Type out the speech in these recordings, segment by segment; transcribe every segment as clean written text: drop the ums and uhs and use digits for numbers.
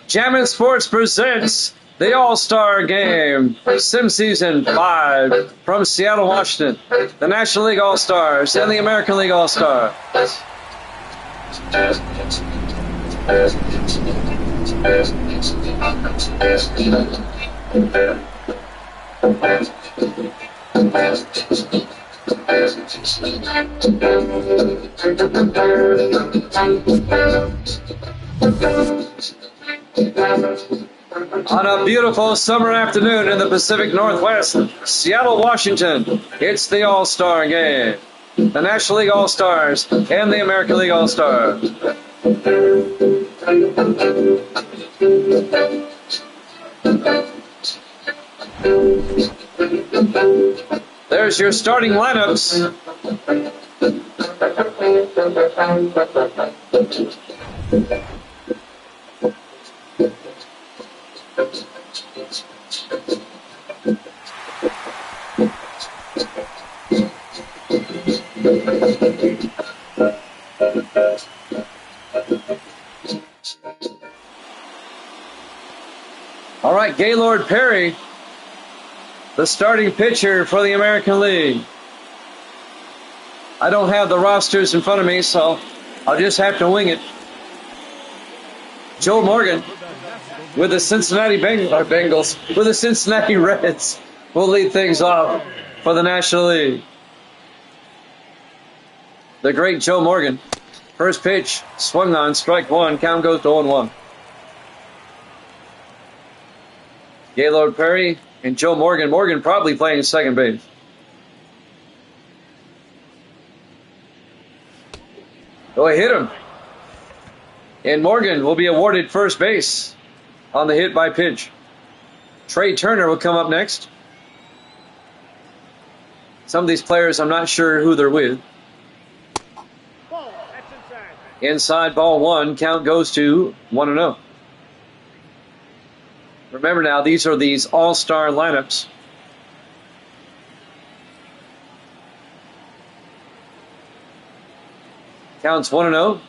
Jammin' Sports presents the All-Star Game, Sim Season 5 from Seattle, Washington. The National League All-Stars and the American League All-Stars. On a beautiful summer afternoon in the Pacific Northwest, Seattle, Washington, it's the All-Star Game. The National League All-Stars and the American League All-Stars. There's your starting lineups. All right, Gaylord Perry, the starting pitcher for the American League. I don't have the rosters in front of me, so I'll just have to wing it. Joe Morgan with the Cincinnati Bengals, with the Cincinnati Reds, will lead things off for the National League. The great Joe Morgan. First pitch, swung on, strike one, count goes to 0-1. Gaylord Perry and Joe Morgan. Morgan probably playing second base. Oh, he hit him. And Morgan will be awarded first base on the hit by pitch. Trey Turner will come up next. Some of these players, I'm not sure who they're with. Inside, ball one, count goes to 1-0. Remember now, these are these all-star lineups. Counts 1-0.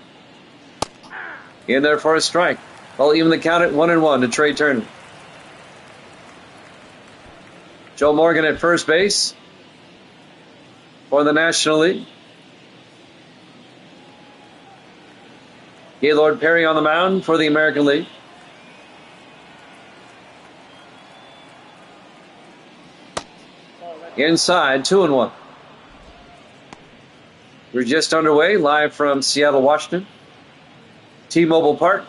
In there for a strike. Well, even the count at 1-1 to Trey Turner. Joe Morgan at first base for the National League. Gaylord Perry on the mound for the American League. Inside, 2-1. We're just underway, live from Seattle, Washington. T-Mobile Park.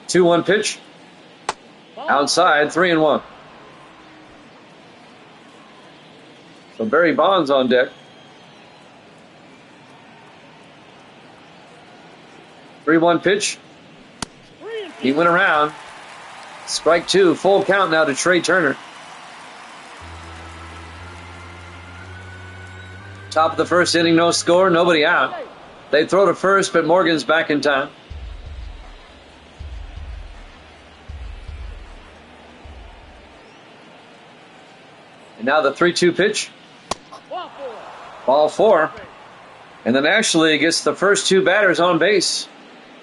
Two-one pitch. Outside, 3-1. So Barry Bonds on deck. 3-1 pitch. He went around. Strike two, full count now to Trey Turner. Top of the first inning, no score, nobody out. They throw to first, but Morgan's back in time. And now the 3-2 pitch. Ball four. And the National League gets the first two batters on base,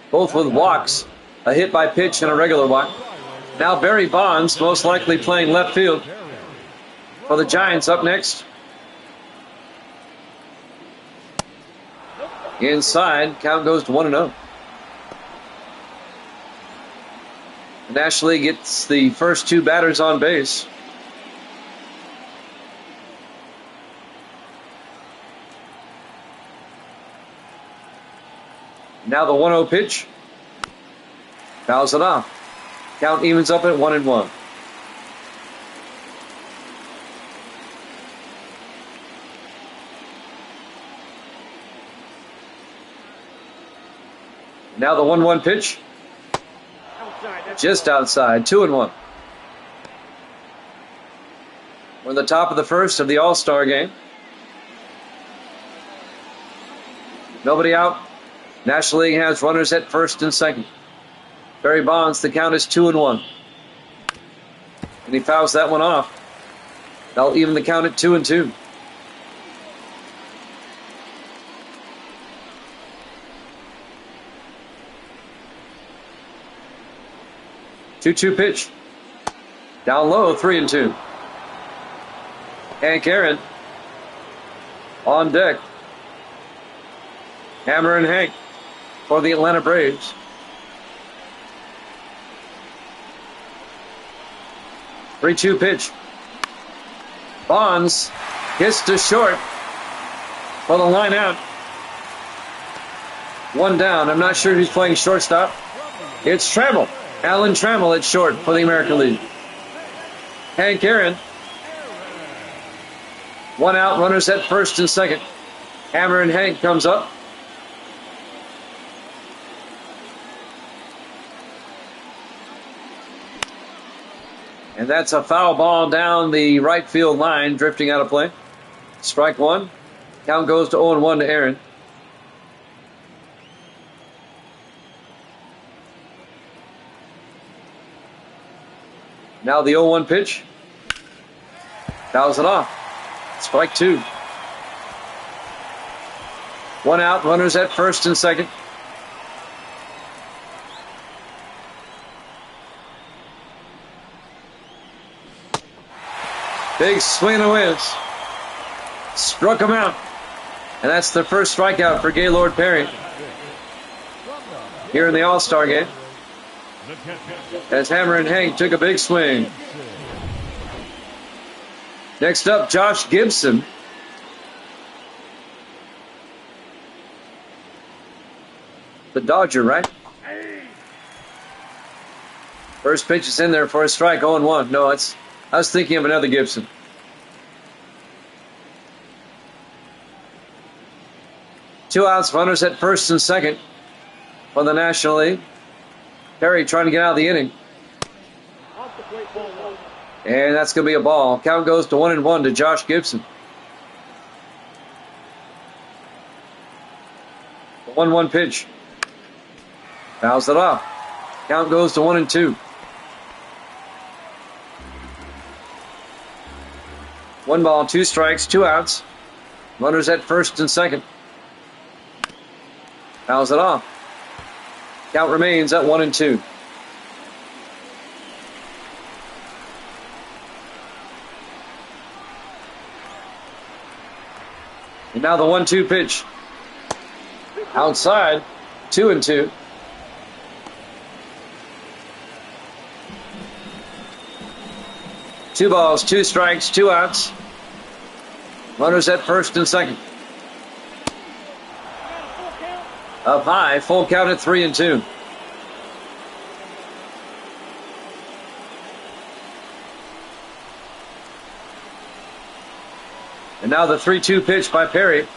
both with walks. A hit by pitch and a regular walk. Now Barry Bonds, most likely playing left field for the Giants, up next. Inside, count goes to 1-0. The National League gets the first two batters on base. Now the 1-0 pitch. Fouls it off. Count evens up at 1-1. Now the 1-1 pitch. Just outside, 2-1. We're in the top of the first of the All-Star game. Nobody out. National League has runners at first and second. Barry Bonds, the count is 2-1. And he fouls that one off. That'll even the count at 2-2. Two-two pitch. Down low, 3-2. Hank Aaron on deck. Hammer and Hank for the Atlanta Braves. Three-two pitch. Bonds hits to short for the line out. One down. I'm not sure who's playing shortstop. It's Trammell. Alan Trammell at short for the American League. Hank Aaron. One out, runners at first and second. Hammer and Hank comes up. And that's a foul ball down the right field line, drifting out of play. Strike one. Count goes to 0-1 to Aaron. Now the 0-1 pitch. Fouls it off. Strike two. One out, runners at first and second. Big swing and a whiz. Struck him out. And that's the first strikeout for Gaylord Perry here in the All-Star game, as Hammer and Hank took a big swing. Next up, Josh Gibson. The Dodger, right? First pitch is in there for a strike, 0-1. No, I was thinking of another Gibson. Two outs, runners at first and second for the National League. Perry trying to get out of the inning. And that's going to be a ball. Count goes to 1-1 to Josh Gibson. The 1-1 pitch. Fouls it off. Count goes to 1-2. One ball, two strikes, two outs. Runners at first and second. Fouls it off. Count remains at 1-2. And now the 1-2 pitch. Outside, 2-2. Two balls, two strikes, two outs. Runners at first and second. Up high, full count at 3-2. And now the 3-2 pitch by Perry.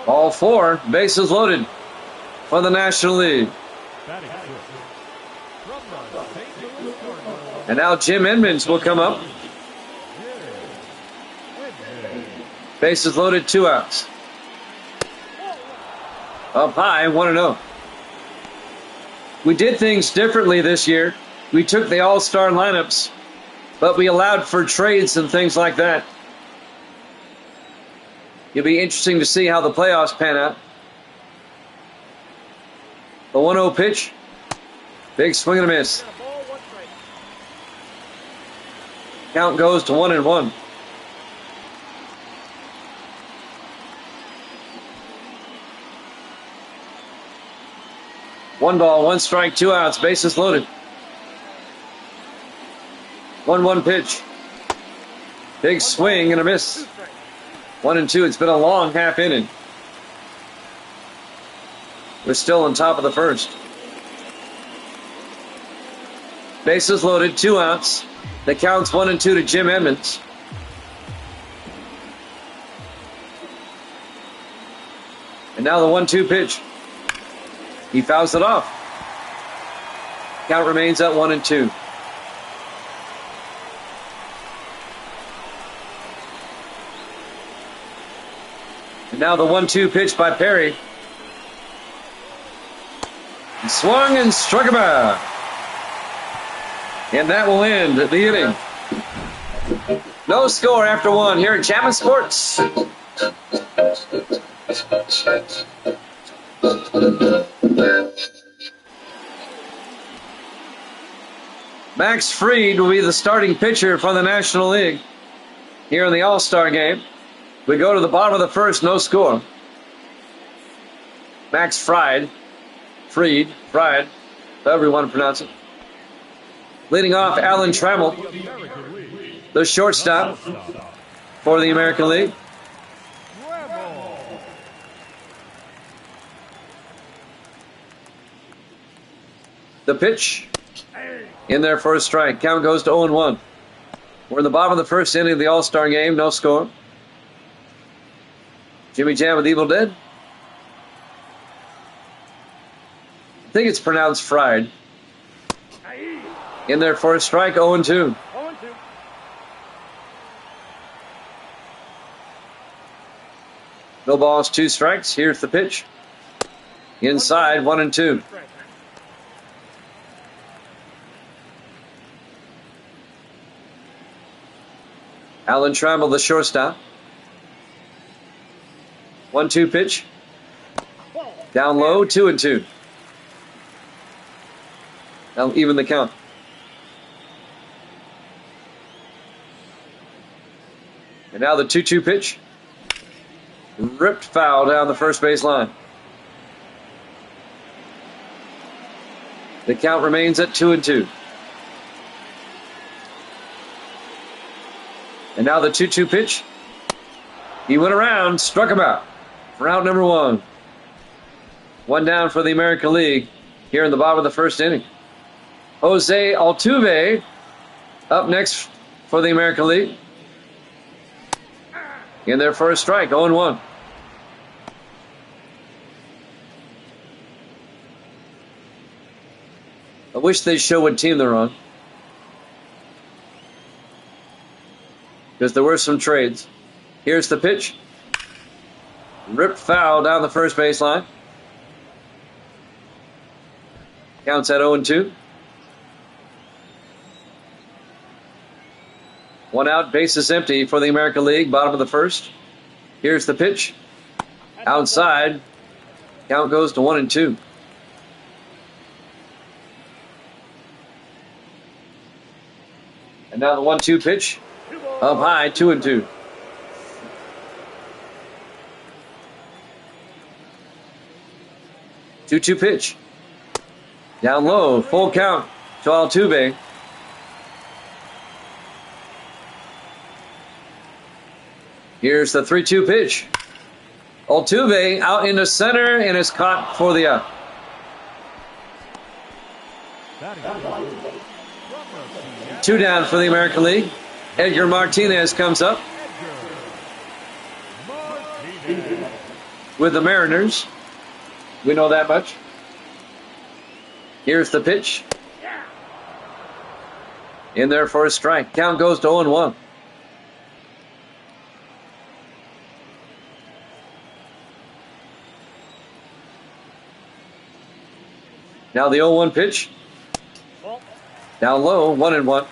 Ball four, bases loaded for the National League. And now Jim Edmonds will come up. Bases loaded, two outs. Up high, 1-0. We did things differently this year. We took the all-star lineups, but we allowed for trades and things like that. It'll be interesting to see how the playoffs pan out. The 1-0 pitch. Big swing and a miss. Count goes to 1-1. One ball, one strike, two outs, bases loaded. 1-1 pitch. Big swing and a miss. 1-2. It's been a long half inning. We're still on top of the first. Bases loaded, two outs. The count's 1-2 to Jim Edmonds. And now the 1-2 pitch. He fouls it off. Count remains at 1-2. And now the 1-2 pitch by Perry. He swung and struck him out. And that will end the inning. No score after one here at Chapman Sports. Max Fried will be the starting pitcher for the National League here in the All-Star game. We go to the bottom of the first, no score. Max Fried, however you want to pronounce it. Leading off, Alan Trammell, the shortstop for the American League. The pitch in there for a strike. Count goes to 0-1. We're in the bottom of the first inning of the All-Star game. No score. Jimmy Jam with Evil Dead. I think it's pronounced fried. In there for a strike. 0-2. No balls, 2 strikes. Here's the pitch. Inside, 1-2. Alan Trammell, the shortstop. 1-2 pitch. Down low, 2-2. Now even the count. And now the 2-2 pitch. Ripped foul down the first base line. The count remains at 2-2. And now the 2-2 pitch. He went around, struck him out for out number 1. 1 down for the American League here in the bottom of the first inning. Jose Altuve up next for the American League. In their first strike, 0-1. I wish they'd show what team they're on, because there were some trades. Here's the pitch. Ripped foul down the first baseline. Counts at 0-2. 1 out, bases empty for the American League, bottom of the first. Here's the pitch. Outside. Count goes to 1-2. And now the 1-2 pitch. Up high, 2-2. Two-two pitch. Down low, full count to Altuve. Here's the 3-2 pitch. Altuve out into center and is caught for the out. Two down for the American League. Edgar Martinez comes up with the Mariners. We know that much. Here's the pitch. In there for a strike. Count goes to 0-1. Now the 0-1 pitch. Down low, 1-1.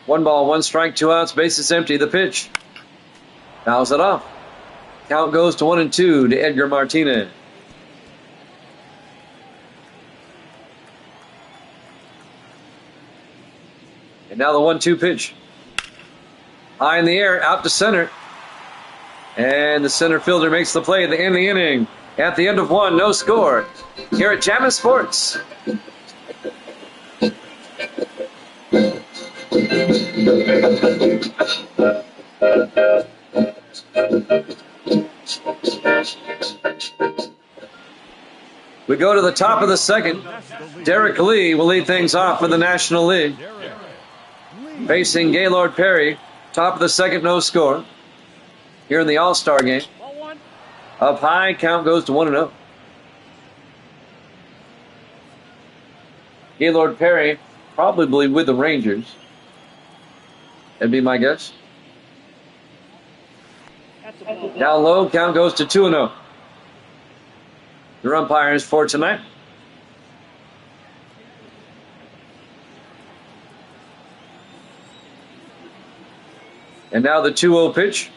One ball, 1 strike, 2 outs, bases empty. The pitch. Fouls it off. Count goes to 1-2 to Edgar Martinez. And now the 1-2 pitch. High in the air, out to center. And the center fielder makes the play at the end of the inning. At the end of 1, no score. Here at Chapman Sports. We go to the top of the second. Derek Lee will lead things off for the National League. Facing Gaylord Perry. Top of the second, no score. Here in the All-Star game. Up high, count goes to 1-0. Gaylord Perry probably with the Rangers. That'd be my guess. Down low, count goes to 2-0. Your umpires for tonight. And now the 2-0 pitch.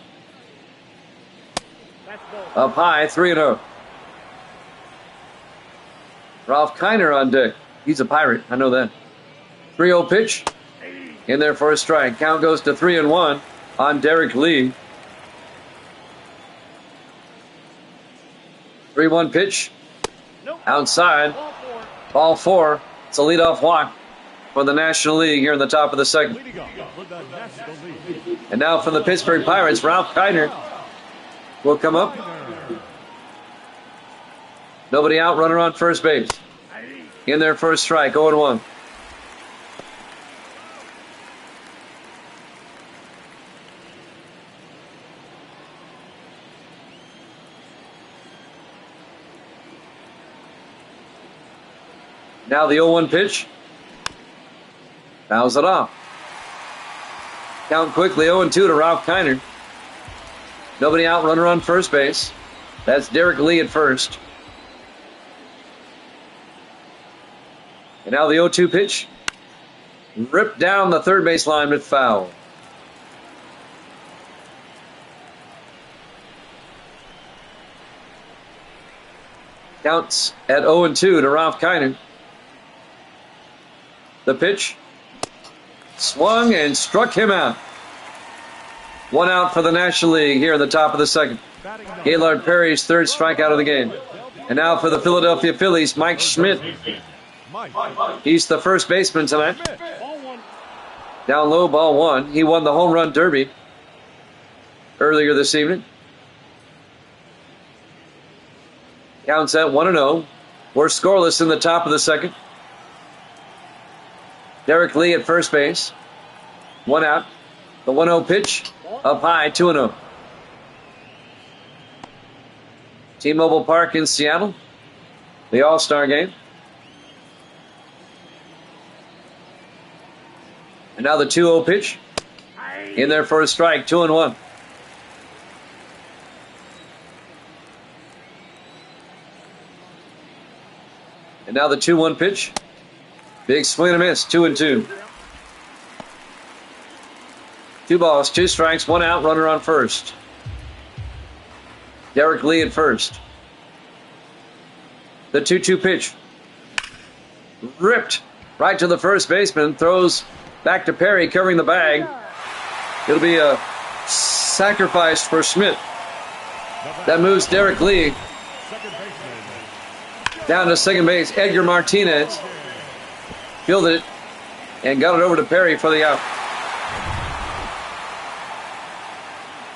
Up high, 3-0. Ralph Kiner on deck. He's a Pirate, I know that. 3-0 pitch. In there for a strike. Count goes to 3-1 on Derek Lee. 3-1 pitch. Outside. Ball 4. It's a leadoff walk for the National League here in the top of the second. And now from the Pittsburgh Pirates, Ralph Kiner will come up. Nobody out, runner on first base. In there for a strike, 0-1. Now the 0-1 pitch. Fouls it off. Count quickly, 0-2 to Ralph Kiner. Nobody out, runner on first base. That's Derek Lee at first. And now the 0-2 pitch. Ripped down the third base line, but foul. Counts at 0-2 to Ralph Kiner. The pitch. Swung and struck him out. One out for the National League here in the top of the second. Gaylord Perry's third strikeout of the game. And now for the Philadelphia Phillies, Mike Schmidt. He's the first baseman tonight. Down low, ball 1. He won the home run derby earlier this evening. Counts at 1-0. We're scoreless in the top of the second. Derek Lee at first base. One out. The 1-0 pitch. Up high, 2-0. T-Mobile Park in Seattle. The All-Star game. And now the 2-0 pitch. In there for a strike, 2-1. And now the 2-1 pitch. Big swing and a miss, 2-2. 2 balls, 2 strikes, 1 out, runner on first. Derek Lee at first. The 2-2 pitch. Ripped right to the first baseman, throws back to Perry, covering the bag. It'll be a sacrifice for Schmidt. That moves Derek Lee down to second base. Edgar Martinez fielded it and got it over to Perry for the out.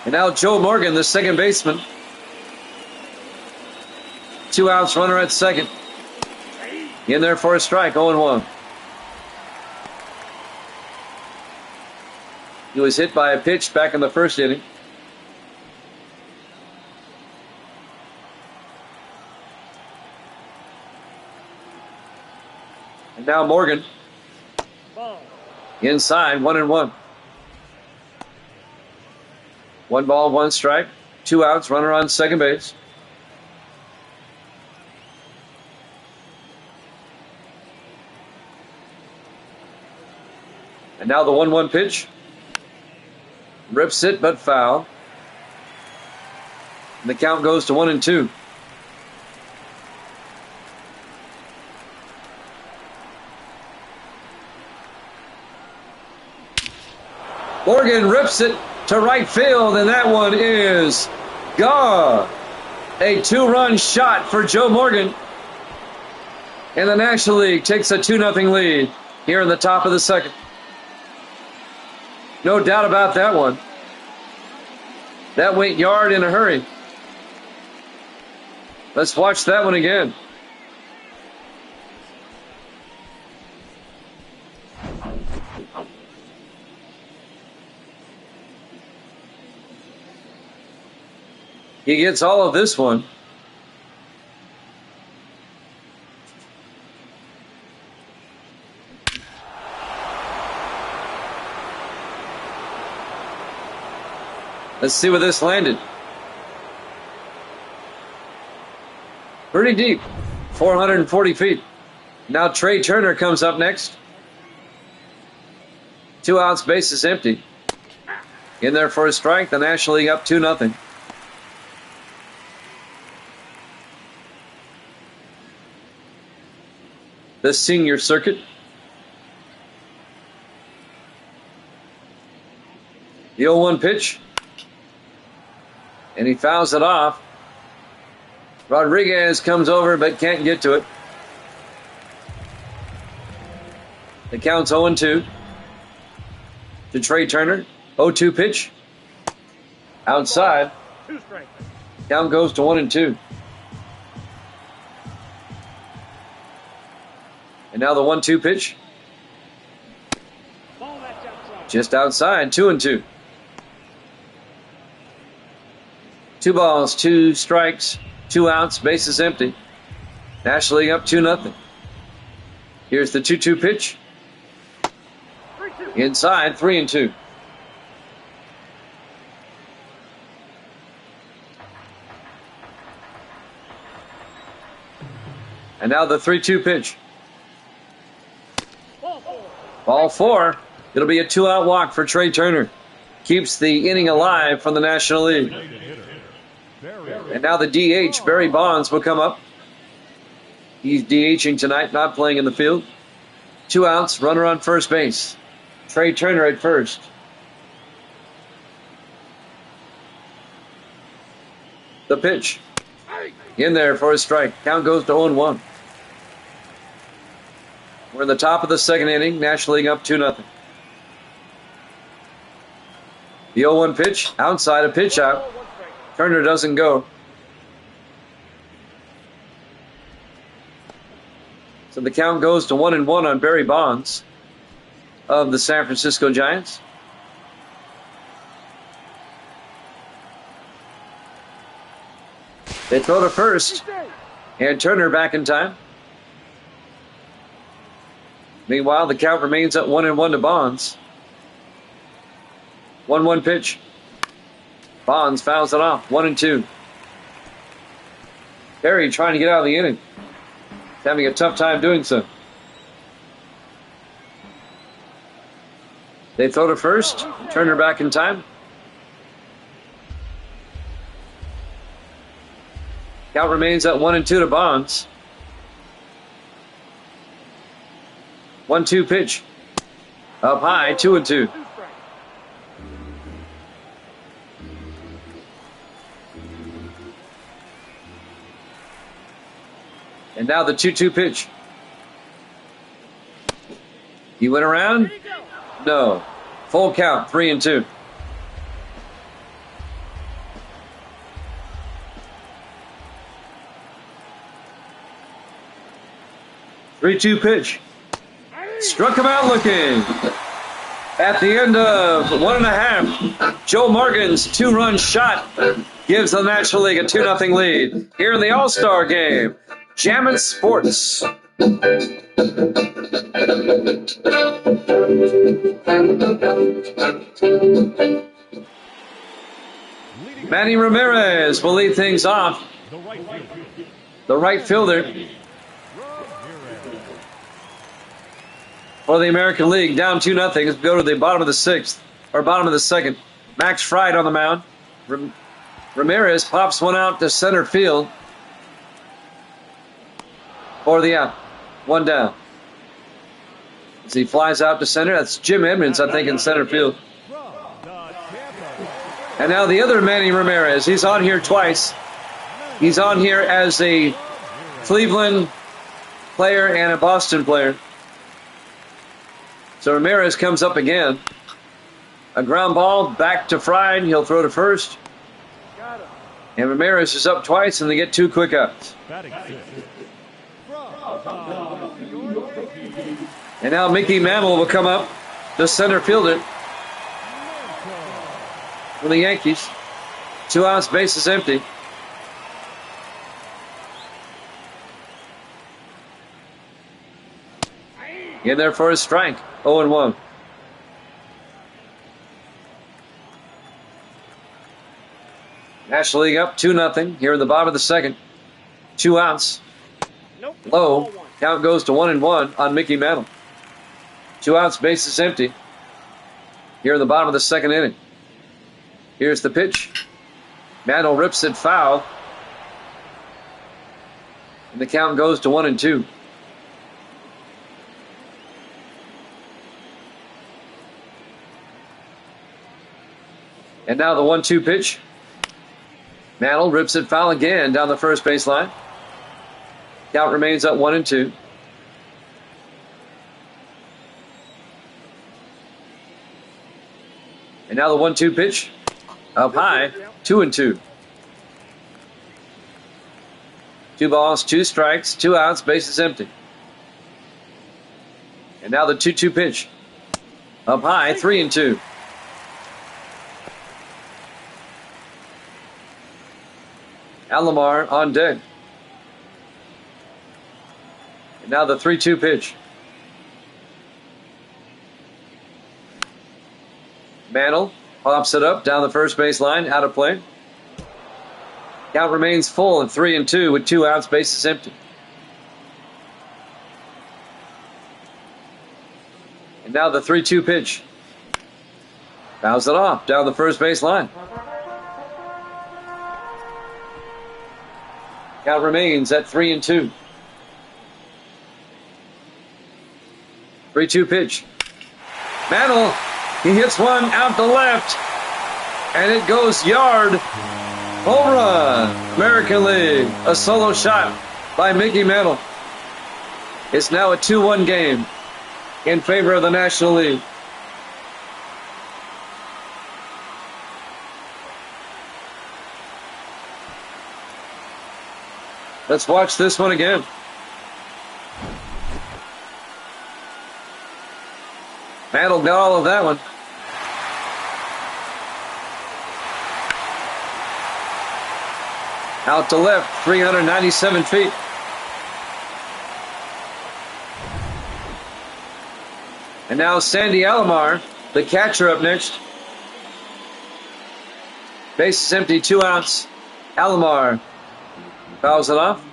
And now Joe Morgan, the second baseman. 2 outs, runner at second. In there for a strike, 0-1. He was hit by a pitch back in the first inning. And now Morgan. Inside, 1-1. 1 ball, 1 strike. 2 outs, runner on second base. And now the 1-1 pitch. Rips it, but foul. And the count goes to 1-2. Morgan rips it to right field, and that one is gone. A 2-run shot for Joe Morgan. And the National League takes a 2-0 lead here in the top of the second. No doubt about that one. That went yard in a hurry. Let's watch that one again. He gets all of this one. Let's see where this landed. Pretty deep. 440 feet. Now Trey Turner comes up next. 2 outs, base is empty. In there for a strike. The National League up 2-0. The senior circuit. The 0-1 pitch. And he fouls it off. Rodriguez comes over but can't get to it. The count's 0-2 to Trey Turner. 0-2 pitch. Outside. Count goes to 1-2. And now the 1-2 pitch. Just outside. 2-2. 2 balls, 2 strikes, 2 outs, bases empty. National League up 2-0. Here's the 2-2 pitch. Inside, 3-2. And now the 3-2 pitch. Ball 4. It'll be a 2-out walk for Trey Turner. Keeps the inning alive from the National League. And now the DH, Barry Bonds, will come up. He's DHing tonight, not playing in the field. 2 outs, runner on first base. Trey Turner at first. The pitch. In there for a strike. Count goes to 0-1. We're in the top of the second inning. National League up 2-0. The 0-1 pitch. Outside, a pitch out. Turner doesn't go. So the count goes to 1-1 on Barry Bonds of the San Francisco Giants. They throw to first. And Turner back in time. Meanwhile, the count remains at 1-1 to Bonds. 1-1 pitch. Bonds fouls it off. 1-2. Barry trying to get out of the inning. Having a tough time doing so. They throw to first. Turner back in time. Count remains at 1-2 to Bonds. 1-2 pitch. Up high, 2-2. And now the 2-2 pitch. He went around? No. Full count, 3-2. Three-two pitch. Struck him out looking. At the end of 1.5, Joe Morgan's 2-run shot gives the National League a 2-0 lead. Here in the All-Star game, Jammin' Sports. Manny Ramirez will lead things off. The right fielder for the American League, down 2-0. Let's go to the bottom of the 6th, or bottom of the 2nd. Max Fried on the mound. Ramirez pops one out to center field for the out. 1 down. As he flies out to center, that's Jim Edmonds, I think, in center field. And now the other Manny Ramirez. He's on here twice. He's on here as a Cleveland player and a Boston player. So Ramirez comes up again. A ground ball back to Fried. He'll throw to first. And Ramirez is up twice, and they get 2 quick outs. And now Mickey Mantle will come up, the center fielder for the Yankees. 2 outs, base is empty. In there for a strike. 0-1. National League up 2-0 here in the bottom of the 2nd. 2 outs. Low. Count goes to 1-1 on Mickey Mantle. 2 outs, bases empty. Here in the bottom of the second inning. Here's the pitch. Mantle rips it foul. And the count goes to 1-2. And now the 1-2 pitch. Mantle rips it foul again down the first baseline. Count remains at 1-2. And now the 1-2 pitch. Up high, 2-2. 2 balls, 2 strikes, 2 outs, bases empty. And now the 2-2 pitch. Up high, 3-2. Alomar on deck. And now the 3-2 pitch. Mantle pops it up down the first baseline, out of play. Count remains full at 3-2 with 2 outs, bases empty. And now the 3-2 pitch. Fouls it off down the first baseline. Count remains at 3-2. 3-2 pitch. Mantle, he hits one out to left, and it goes yard. Home run. American League. A solo shot by Mickey Mantle. It's now a 2-1 game in favor of the National League. Let's watch this one again. Mantle got all of that one. Out to left, 397 feet. And now Sandy Alomar, the catcher, up next. Base is empty, 2 outs. Alomar fouls it off.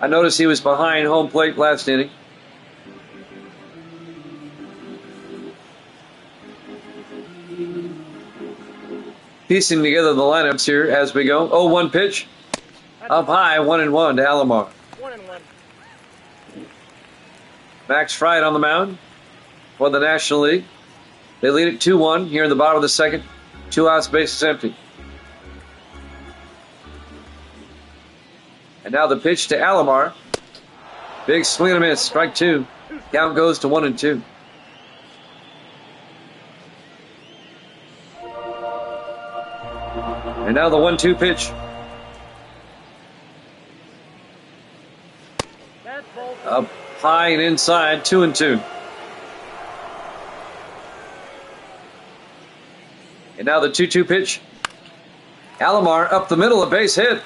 I noticed he was behind home plate last inning. Piecing together the lineups here as we go. 0-1 pitch. Up high, 1-1 to Alomar. 1-1. Max Fried on the mound for the National League. They lead it 2-1 here in the bottom of the second. 2 outs, bases empty. And now the pitch to Alomar. Big swing and a miss. Strike 2. Count goes to 1-2. And now the 1-2 pitch. Up high and inside, 2-2. And now the 2-2 pitch. Alomar up the middle, a base hit.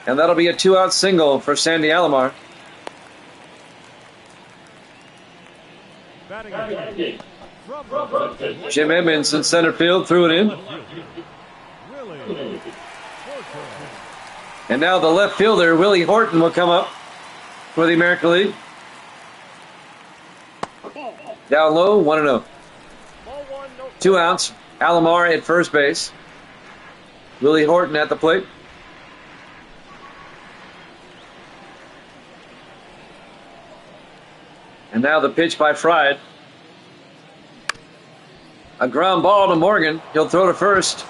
And that'll be a 2-out single for Sandy Alomar. Jim Edmonds in center field threw it in. And now the left fielder, Willie Horton, will come up for the American League. Down low, 1-0. 2 outs. Alomar at first base. Willie Horton at the plate. And now the pitch by Fried. A ground ball to Morgan. He'll throw to first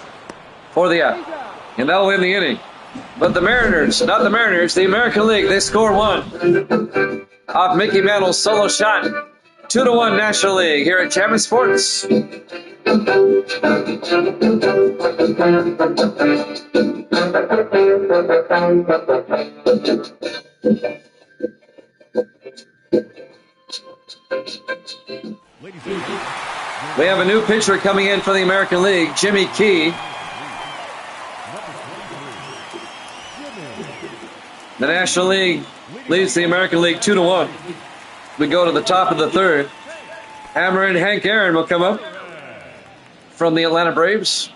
for the out. And that'll win the inning. But the Mariners, not the Mariners, the American League, they score 1 off Mickey Mantle's solo shot. 2-1 National League here at Chapman Sports. We have a new pitcher coming in for the American League, Jimmy Key. The National League leads the American League 2-1. We go to the top of the third. Hammer and Hank Aaron will come up from the Atlanta Braves.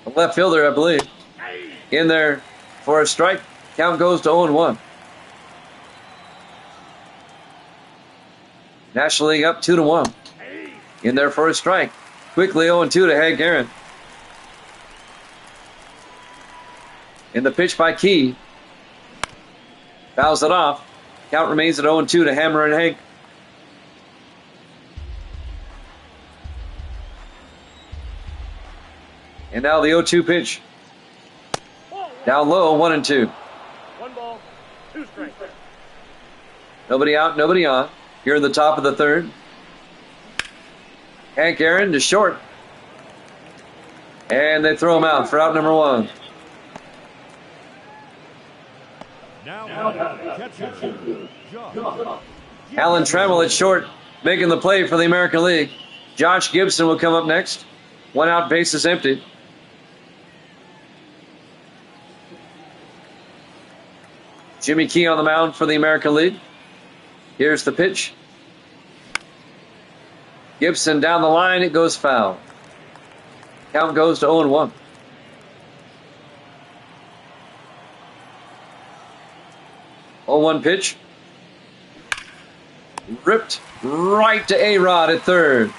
A left fielder, I believe, in there for a strike. Count goes to 0-1. National League up 2-1. In there for a strike. Quickly 0-2 to Hank Aaron. In the pitch by Key. Fouls it off. Count remains at 0-2 to Hammer and Hank. And now the 0-2 pitch. Down low, 1-2. 1 ball, 2 strikes. Nobody out, nobody on. Here in the top of the third. Hank Aaron to short. And they throw him out for out number 1. Alan Trammell at short, making the play for the American League. Josh Gibson will come up next. 1 out, base is empty. Jimmy Key on the mound for the American League. Here's the pitch. Gibson down the line, it goes foul. Count goes to 0-1. Oh, 0-1 pitch. Ripped right to A-Rod at third.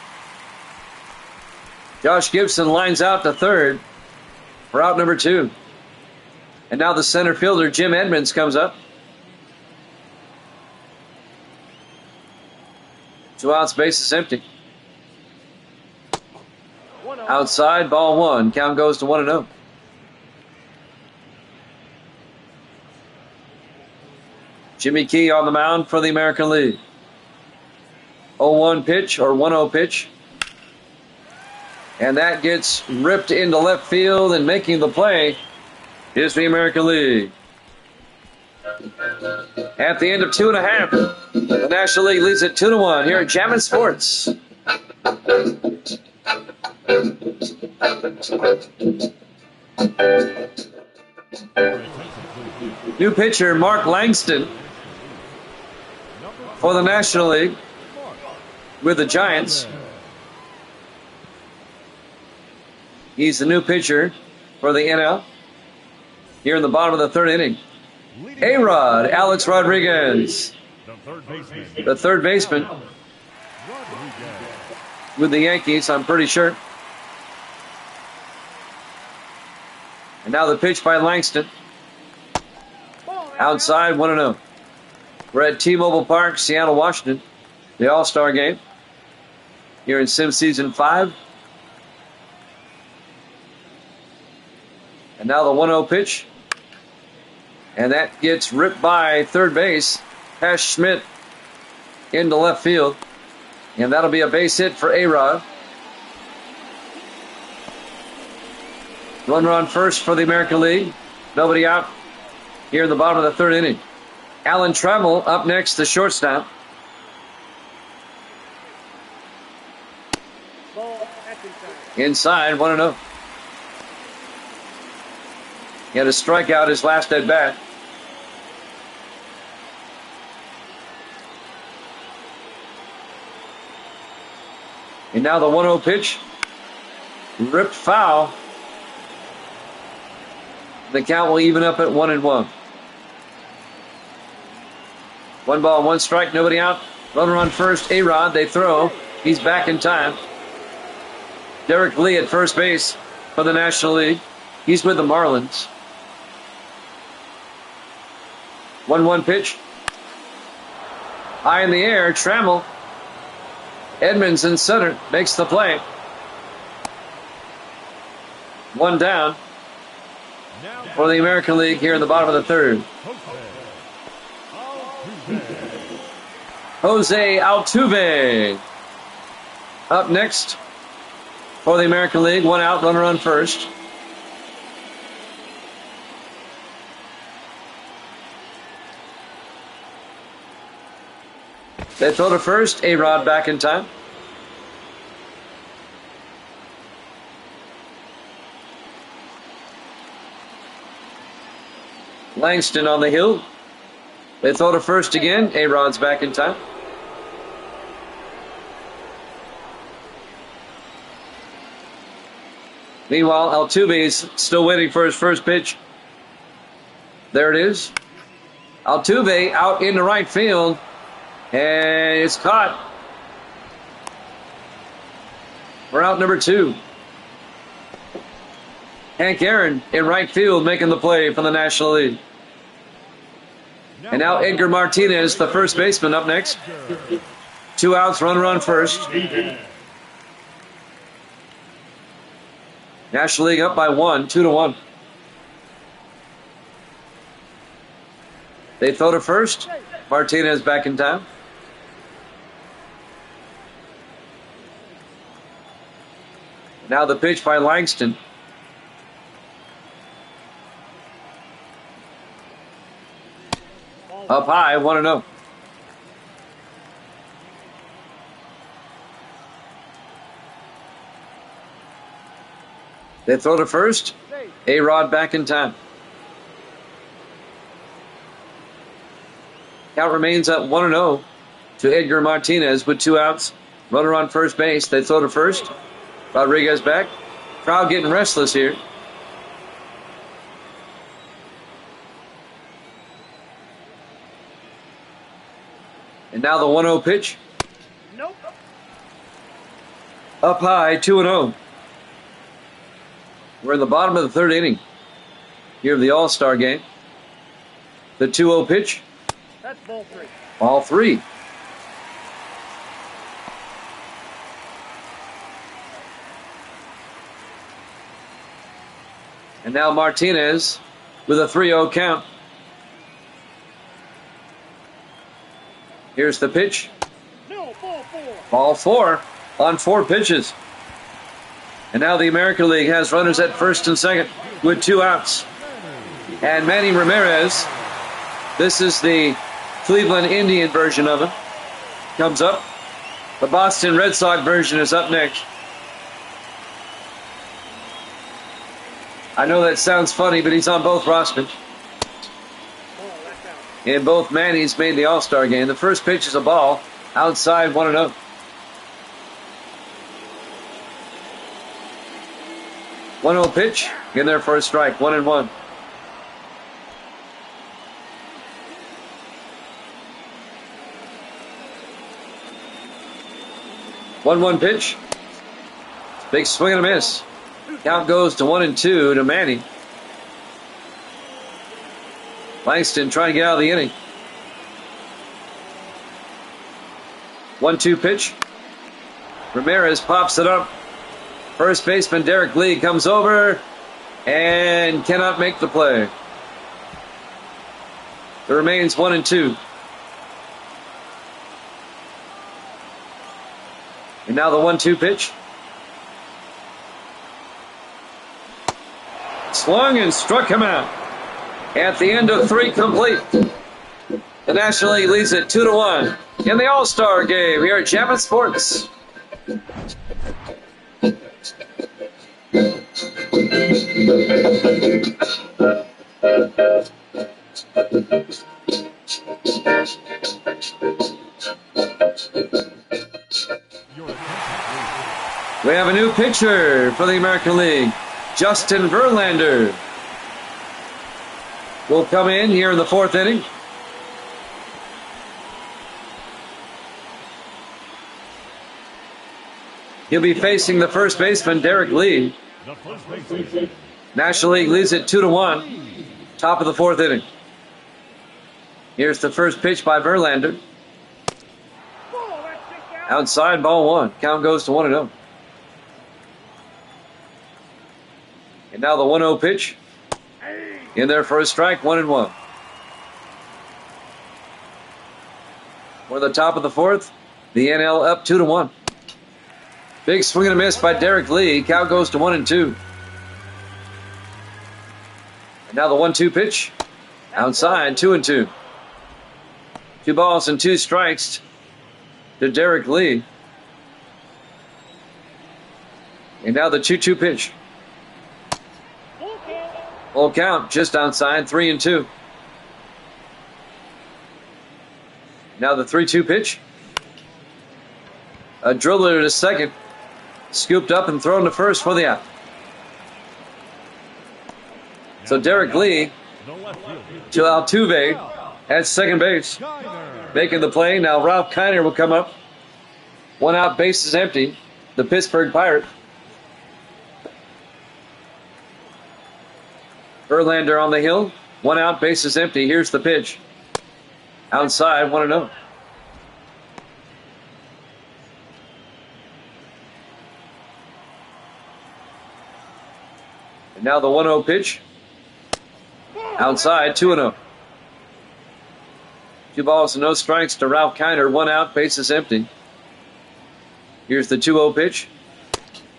Josh Gibson lines out to third for out number 2. And now the center fielder, Jim Edmonds, comes up. 2 outs, base is empty. Outside, ball 1. Count goes to 1-0. Jimmy Key on the mound for the American League. 0-1 pitch, or 1-0 pitch. And that gets ripped into left field, and making the play is the American League. At the end of 2.5, the National League leads at 2-1 here at Jammin' Sports. New pitcher Mark Langston for the National League with the Giants. He's the new pitcher for the NL here in the bottom of the 3rd inning. A-Rod, Alex Rodriguez, the third baseman with the Yankees, I'm pretty sure. And now the pitch by Langston. Outside, 1-0. We're at T-Mobile Park, Seattle, Washington. The All-Star Game here in Sim Season 5. And now the 1-0 pitch. And that gets ripped by third base. Pash Schmidt into left field. And that'll be a base hit for A-Rod. Runner on first for the American League. Nobody out here in the bottom of the 3rd inning. Alan Trammell up next, the shortstop. Inside, 1-0. He had a strikeout his last at bat. And now the 1-0 pitch. Ripped foul. The count will even up at 1-1. 1 ball, 1 strike, nobody out. Runner on first, A-Rod, they throw. He's back in time. Derek Lee at first base for the National League. He's with the Marlins. 1-1 pitch. High in the air, Trammell. Edmonds in center, makes the play. 1 down for the American League here in the bottom of the 3rd. Jose Altuve up next for the American League. 1 out, runner on first. They throw to first. A-Rod back in time. Langston on the hill. They throw to first again. A-Rod's back in time. Meanwhile, Altuve's still waiting for his first pitch. There it is. Altuve out into right field. And it's caught. We're out number 2. Hank Aaron in right field making the play for the National League. And now Edgar Martinez, the first baseman, up next. 2 outs, runner on first. National League up by 1, 2-1. They throw to first. Martinez back in time. Now the pitch by Langston. Up high, 1-0. They throw to first. A-Rod back in time. Count remains at 1-0 to Edgar Martinez with 2 outs. Runner on first base. They throw to first. Rodriguez back. Crowd getting restless here. And now the 1-0 pitch. Nope. Up high, 2-0. We're in the bottom of the 3rd inning here of the All-Star game. The 2-0 pitch. That's ball 3. Ball 3. And now Martinez with a 3-0 count. Here's the pitch. No, ball 4. Ball 4 on 4 pitches. And now the American League has runners at first and second with 2 outs. And Manny Ramirez, this is the Cleveland Indian version of him, comes up. The Boston Red Sox version is up next. I know that sounds funny, but he's on both rosters. And both Manny's made the All-Star game. The first pitch is a ball. Outside, 1-0. One 1-0 pitch. In there for a strike. 1-1. One pitch. Big swing and a miss. Count goes to 1-2 to Manny. Langston trying to get out of the inning. 1-2 pitch. Ramirez pops it up. First baseman Derek Lee comes over and cannot make the play. It remains 1-2. And now the 1-2 pitch. Swung and struck him out. At the end of 3 complete. The National League leads it 2-1 in the All-Star game here at Javits Sports. We have a new pitcher for the American League. Justin Verlander will come in here in the 4th inning. He'll be facing the first baseman, Derek Lee. National League leads it 2-1. Top of the 4th inning. Here's the first pitch by Verlander. Outside, ball 1. Count goes to 1-0. And now the 1-0 pitch. In there for a strike, 1-1. We're at the top of the 4th. The NL up 2-1. Big swing and a miss by Derek Lee. Count goes to 1-2. And now the 1-2 pitch. Outside, 2-2. 2 balls and 2 strikes to Derek Lee. And now the 2-2 pitch. Full count, just outside, 3-2. Now the 3-2 pitch. A driller to second. Scooped up and thrown to first for the out. So Derek Lee to Altuve at second base, making the play. Now Ralph Kiner will come up. 1 out, base is empty. The Pittsburgh Pirate. Verlander on the hill. 1 out, base is empty. Here's the pitch. Outside, 1-0. And now the 1-0 pitch. Outside, 2-0. 2 balls and no strikes to Ralph Kiner. 1 out, base is empty. Here's the 2-0 pitch.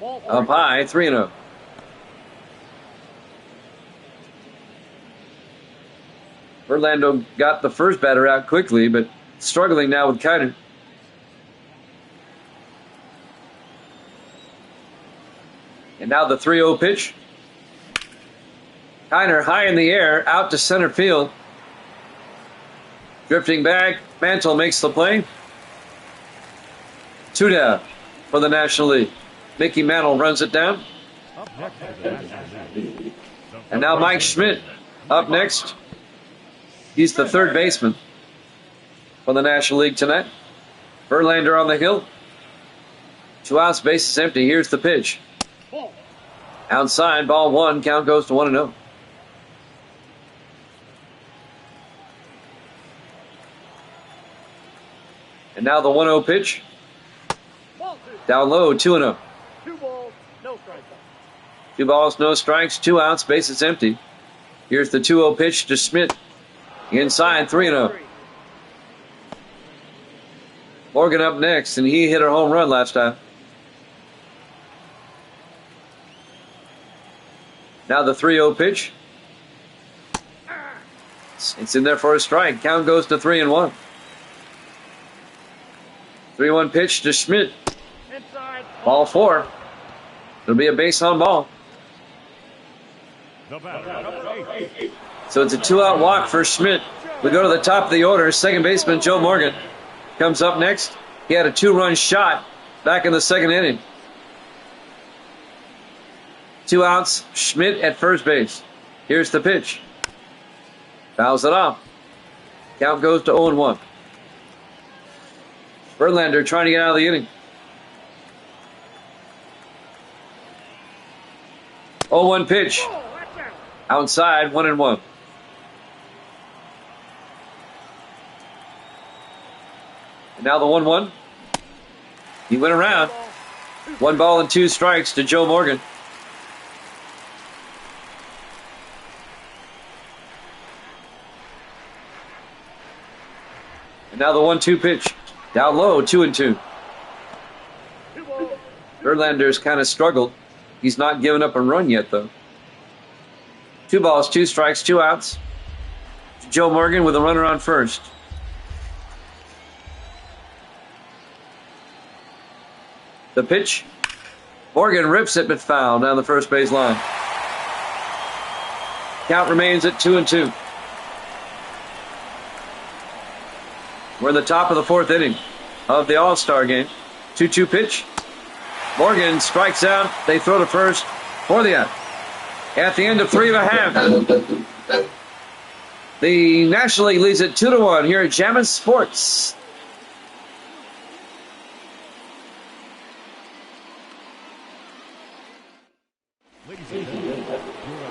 Up high, 3-0. Verlander got the first batter out quickly, but struggling now with Kiner. And now the 3-0 pitch. Kiner high in the air, out to center field. Drifting back, Mantle makes the play. 2 down for the National League. Mickey Mantle runs it down. And now Mike Schmidt up next. He's the third baseman for the National League tonight. Verlander on the hill. 2 outs, base is empty. Here's the pitch. Outside, ball 1. Count goes to 1-0. And now the 1-0 pitch. Down low, 2-0. 2 balls, no strikes. 2 balls, no strikes, 2 outs, base is empty. Here's the 2-0 pitch to Schmidt. Inside, 3-0. Morgan up next, and he hit a home run last time. Now the 3-0 pitch. It's in there for a strike. Count goes to 3-1. 3-1 pitch to Schmidt. Inside. Ball 4. It'll be a base on ball. So it's a 2-out walk for Schmidt. We go to the top of the order. Second baseman Joe Morgan comes up next. He had a 2-run shot back in the second inning. 2 outs. Schmidt at first base. Here's the pitch. Fouls it off. Count goes to 0-1. Verlander trying to get out of the inning. 0-1 pitch. Outside, 1-1. And now the 1-1. He went around. 1 ball and 2 strikes to Joe Morgan. And now the 1-2 pitch. Down low, 2-2. Verlander's kind of struggled. He's not given up a run yet, though. 2 balls, 2 strikes, 2 outs. Joe Morgan with a runner on first. The pitch. Morgan rips it, but foul down the first base line. Count remains at 2-2. We're in the top of the 4th inning of the All-Star game. 2-2 pitch. Morgan strikes out. They throw to first for the out. At the end of 3.5. The National League leads it 2-1 here at Jammin' Sports.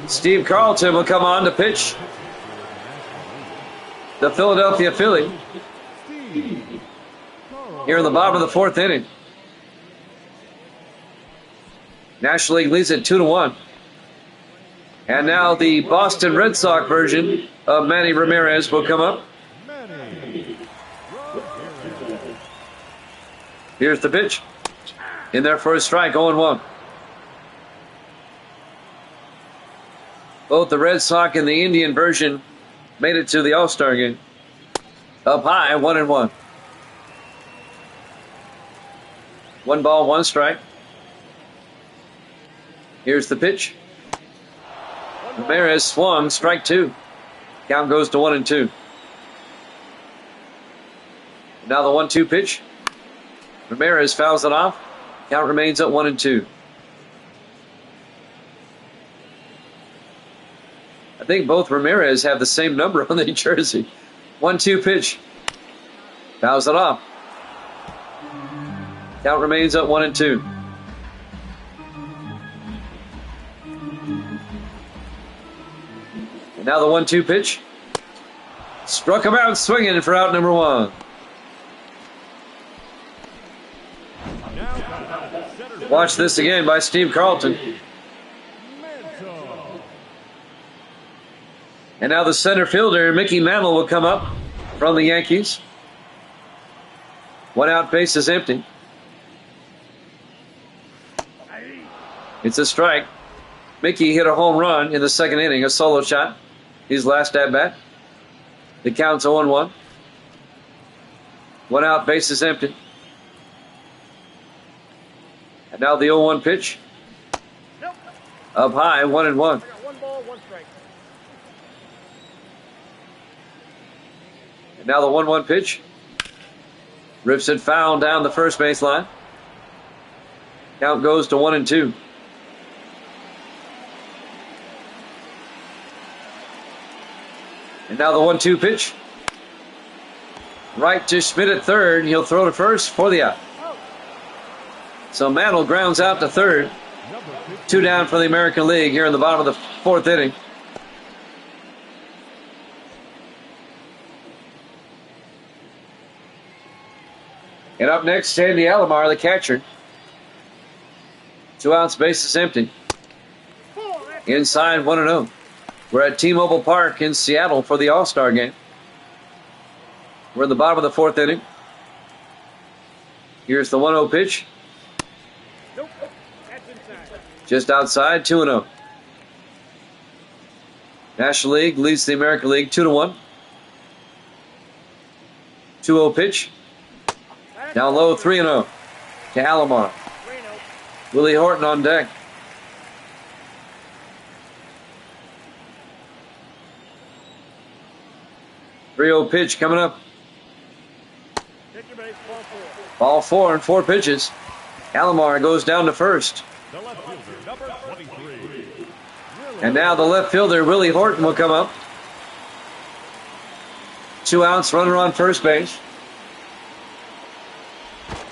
Steve Carlton will come on to pitch. The Philadelphia Philly. Here in the bottom of the 4th inning. National League leads it 2-1. And now the Boston Red Sox version of Manny Ramirez will come up. Here's the pitch. In there for a strike, 0-1. Both the Red Sox and the Indian version made it to the All-Star game. Up high, 1-1. 1 ball, 1 strike. Here's the pitch. Ramirez swung, strike 2. Count goes to 1-2. Now the 1-2 pitch. Ramirez fouls it off. Count remains at 1-2. think both Ramirez have the same number on the jersey. 1-2 pitch. Fouls it off. Count remains at 1-2. And now the 1-2 pitch. Struck him out swinging for out number 1. Watch this again by Steve Carlton. And now the center fielder, Mickey Mantle, will come up from the Yankees. 1 out, base is empty. It's a strike. Mickey hit a home run in the second inning, a solo shot. His last at bat. The count's 0-1. 1 out, base is empty. And now the 0-1 pitch. Up high, 1-1. I got 1 ball, 1 strike. And now the 1-1 pitch. Rips it foul down the first baseline. Count goes to 1-2. And now the 1-2 pitch. Right to Schmidt at third. He'll throw to first for the out. So Mantle grounds out to third. 2 down for the American League here in the bottom of the 4th inning. And up next, Sandy Alomar, the catcher. 2 outs, base is empty. Inside 1-0. We're at T-Mobile Park in Seattle for the All-Star game. We're in the bottom of the 4th inning. Here's the 1-0 pitch. Nope. That's inside. Just outside, 2-0. National League leads the American League 2-1. 2-0 pitch. Down low, 3-0 to Alomar. Willie Horton on deck. .30 pitch coming up. Take your base, ball 4. Ball 4 and 4 pitches. Alomar goes down to first. The left fielder, number 23. And now the left fielder, Willie Horton, will come up. 2 outs, runner on first base.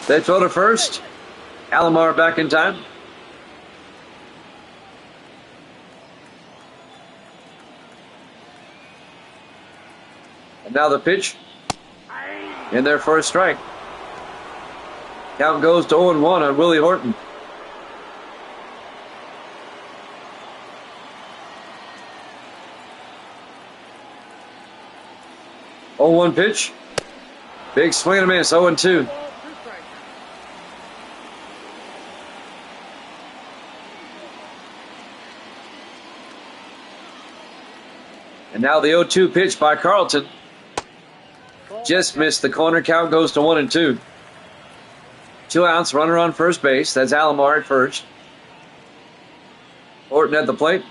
They throw to first. Alomar back in time. And now the pitch. In there for a strike. Count goes to 0-1 on Willie Horton. Oh, 1 pitch. Big swing and a miss. 0-2. And now the 0-2 pitch by Carlton. Just missed the corner. Count goes to 1-2. 2 outs, runner on first base. That's Alomar at first. Horton at the plate.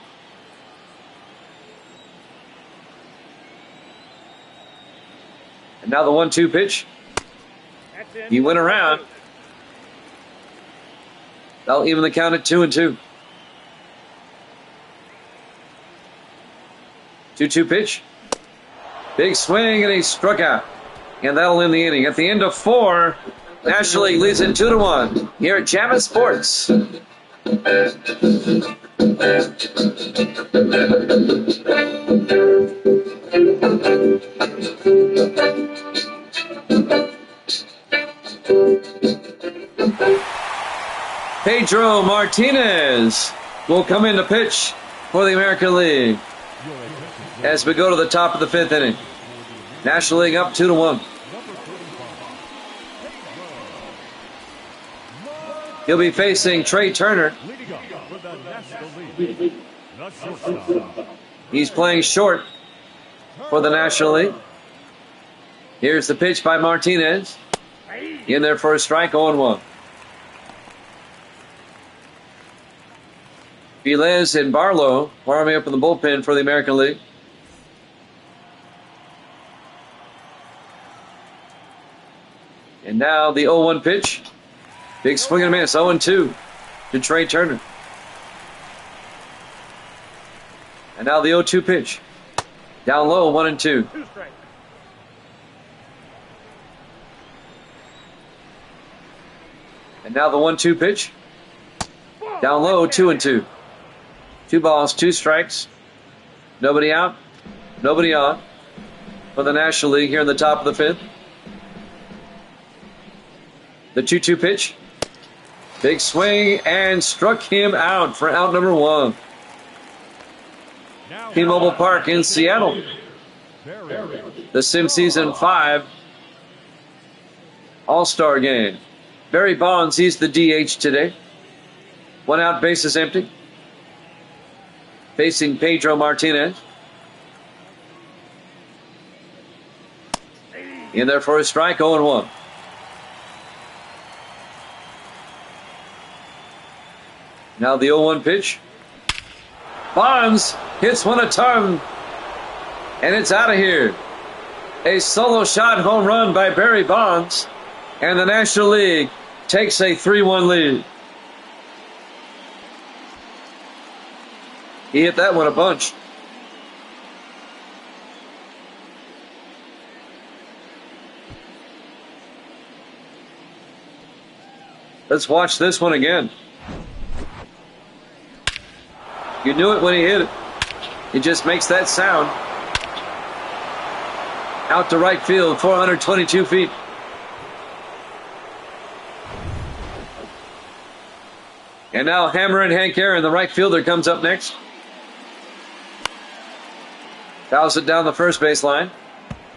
And now the 1-2 pitch. He went around. They'll even the count at 2-2. 2-2 pitch. Big swing, and he struck out. And that'll end the inning. At the end of 4, National League leads it 2-1 here at Javits Sports. Pedro Martinez will come in to pitch for the American League as we go to the top of the 5th inning. National League up 2-1. He'll be facing Trey Turner. He's playing short for the National League. Here's the pitch by Martinez. In there for a strike, 0-1. Velez and Barlow warming up in the bullpen for the American League. And now the 0-1 pitch. Big swing and a miss, 0-2 to Trey Turner. And And now the 0-2 pitch. Down low, 1-2. 2 strikes. And now the 1-2 pitch. Down low, 2-2. 2 balls, 2 strikes. Nobody out, nobody on for the National League here in the top of the 5th. The 2-2 pitch. Big swing and struck him out for out number 1. T-Mobile Park in Seattle. The Sim Season 5 All-Star Game. Barry Bonds, he's the DH today. 1 out, bases empty. Facing Pedro Martinez. In there for a strike, 0-1. Now the 0-1 pitch. Bonds hits one a ton. And it's out of here. A solo shot home run by Barry Bonds. And the National League takes a 3-1 lead. He hit that one a bunch. Let's watch this one again. You knew it when he hit it. It just makes that sound. Out to right field, 422 feet. And now Hammerin' Hank Aaron, the right fielder, comes up next. Fouls it down the first base line.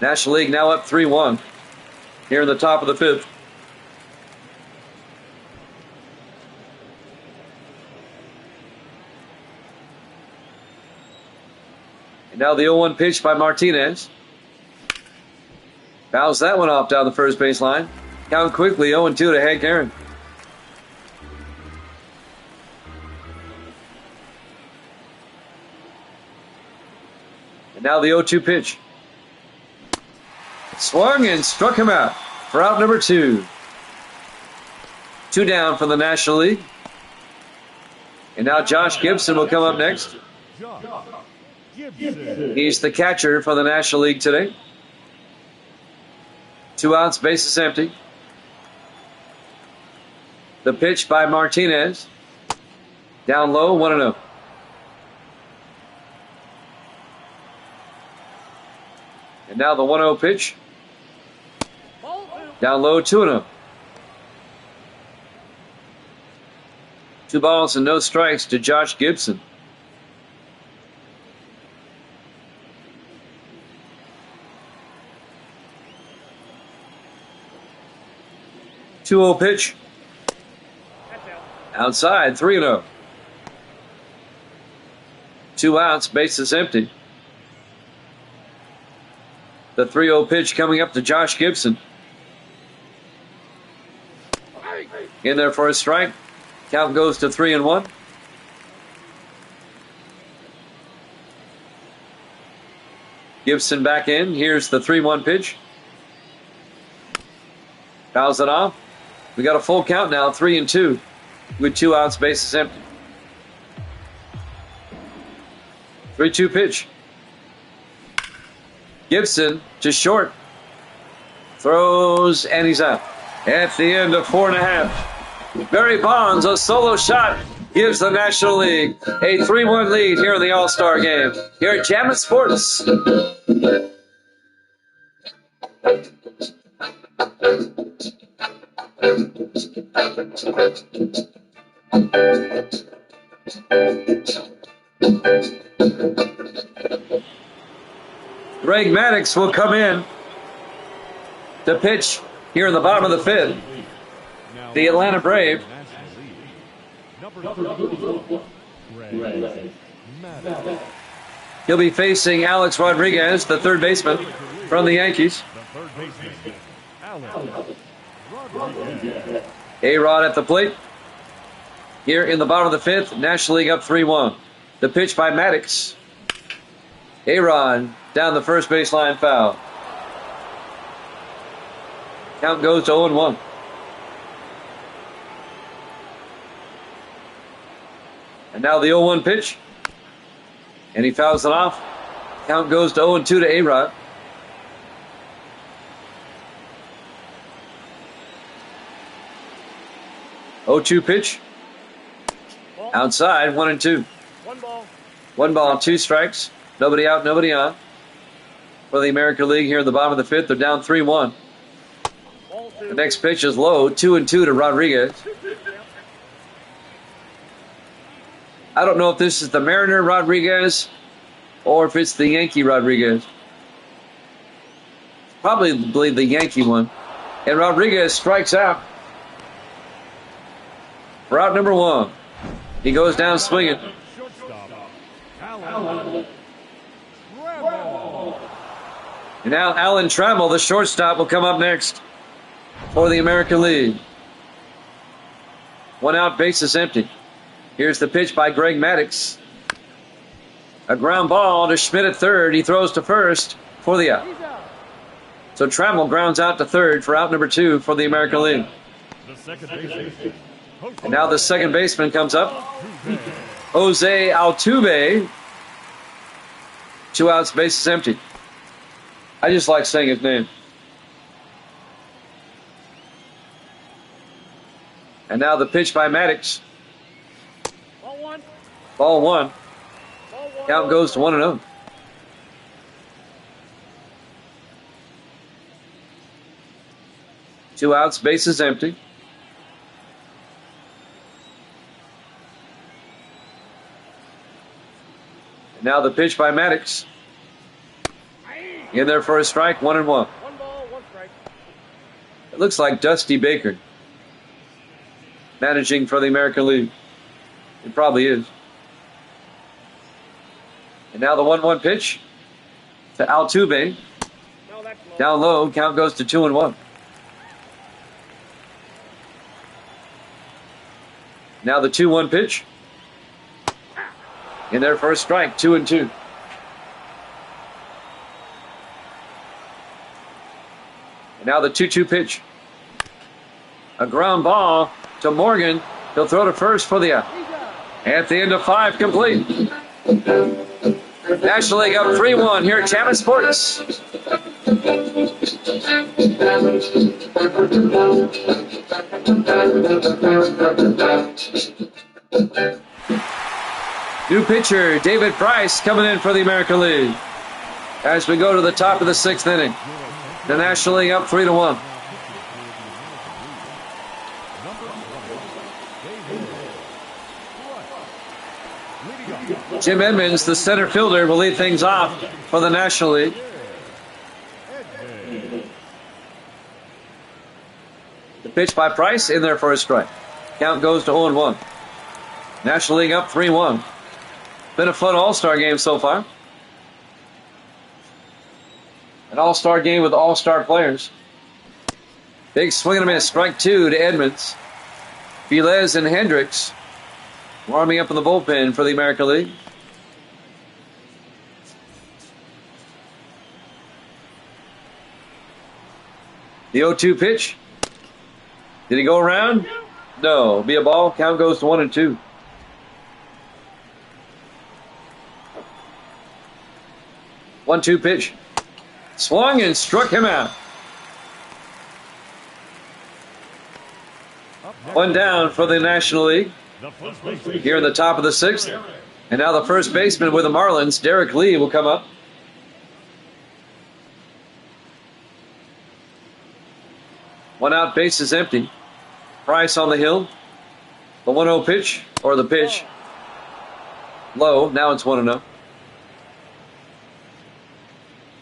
National League now up 3-1 here in the top of the 5th. And now the 0-1 pitch by Martinez. Fouls that one off down the first base line. Count quickly, 0-2 to Hank Aaron. And now the 0-2 pitch. Swung and struck him out for out number 2. 2 down for the National League. And now Josh Gibson will come up next. He's the catcher for the National League today. 2 outs, bases empty. The pitch by Martinez. Down low, 1-0. And now the 1-0 pitch. Down low, 2-0. 2 balls and no strikes to Josh Gibson. Two-0 pitch. Outside, 3-0. 2 outs, bases empty. The 3-0 pitch coming up to Josh Gibson. In there for a strike. Count goes to 3-1. Gibson back in. Here's the 3-1 pitch. Fouls it off. We got a full count now, 3-2, with 2 outs, bases empty. 3-2 pitch. Gibson to short. Throws, and he's out. At the end of 4.5. Barry Bonds, a solo shot, gives the National League a 3-1 lead here in the All-Star Game. Here at Jammin' Sports. Greg Maddux will come in to pitch here in the bottom of the 5th. The Atlanta Brave. He'll be facing Alex Rodriguez, the third baseman from the Yankees. A-Rod at the plate. Here in the bottom of the 5th, National League up 3-1. The pitch by Maddux. A-Rod down the first baseline, foul. Count goes to 0-1. And now the 0-1 pitch. And he fouls it off. Count goes to 0-2 to A-Rod. Oh, 2 pitch. Outside, 1-2. 1 ball. 1 ball, 2 strikes. Nobody out, nobody on. For the American League here in the bottom of the 5th, they're down 3-1. Ball 2. The next pitch is low, 2-2 to Rodriguez. I don't know if this is the Mariner Rodriguez or if it's the Yankee Rodriguez. Probably the Yankee one. And Rodriguez strikes out. For out number 1. He goes down swinging. Shortstop. Alan Trammell. And now Alan Trammell, the shortstop, will come up next for the American League. 1 out, base is empty. Here's the pitch by Greg Maddux. A ground ball to Schmidt at third. He throws to first for the out. He's out. So Trammell grounds out to third for out number 2 for the American League. The second baseman. And now the second baseman comes up. Jose Altuve. 2 outs, base is empty. I just like saying his name. And now the pitch by Maddux. Ball 1. Ball 1. Ball 1. Count goes to 1-0. Two outs, base is empty. And now the pitch by Maddux. In there for a strike, 1-1. 1 ball, 1 strike. It looks like Dusty Baker managing for the American League. It probably is. And now the 1-1 pitch to Altuve. No, that's low. Down low, count goes to 2-1. Now the 2-1 pitch. In there for a strike, 2-2. And now the 2-2 pitch. A ground ball to Morgan. He'll throw to first for the out. At the end of 5, complete. National League up 3-1 here at Chapman Sports. New pitcher David Price coming in for the American League. As we go to the top of the 6th inning. The National League up 3-1. Jim Edmonds, the center fielder, will lead things off for the National League. The pitch by Price in there for a strike. Count goes to 0-1. National League up 3-1. Been a fun All-Star game so far. An All-Star game with All-Star players. Big swing and a miss. Strike 2 to Edmonds. Velez and Hendricks warming up in the bullpen for the American League. The 0-2 pitch. Did he go around? No. Be a ball. Count goes to 1-2. One-two pitch. Swung and struck him out. One down for the National League. Here in the top of the 6th. And now the first baseman with the Marlins, Derek Lee, will come up. One out, base is empty. Price on the hill. The 1-0 pitch, or the pitch. Low, now it's 1-0.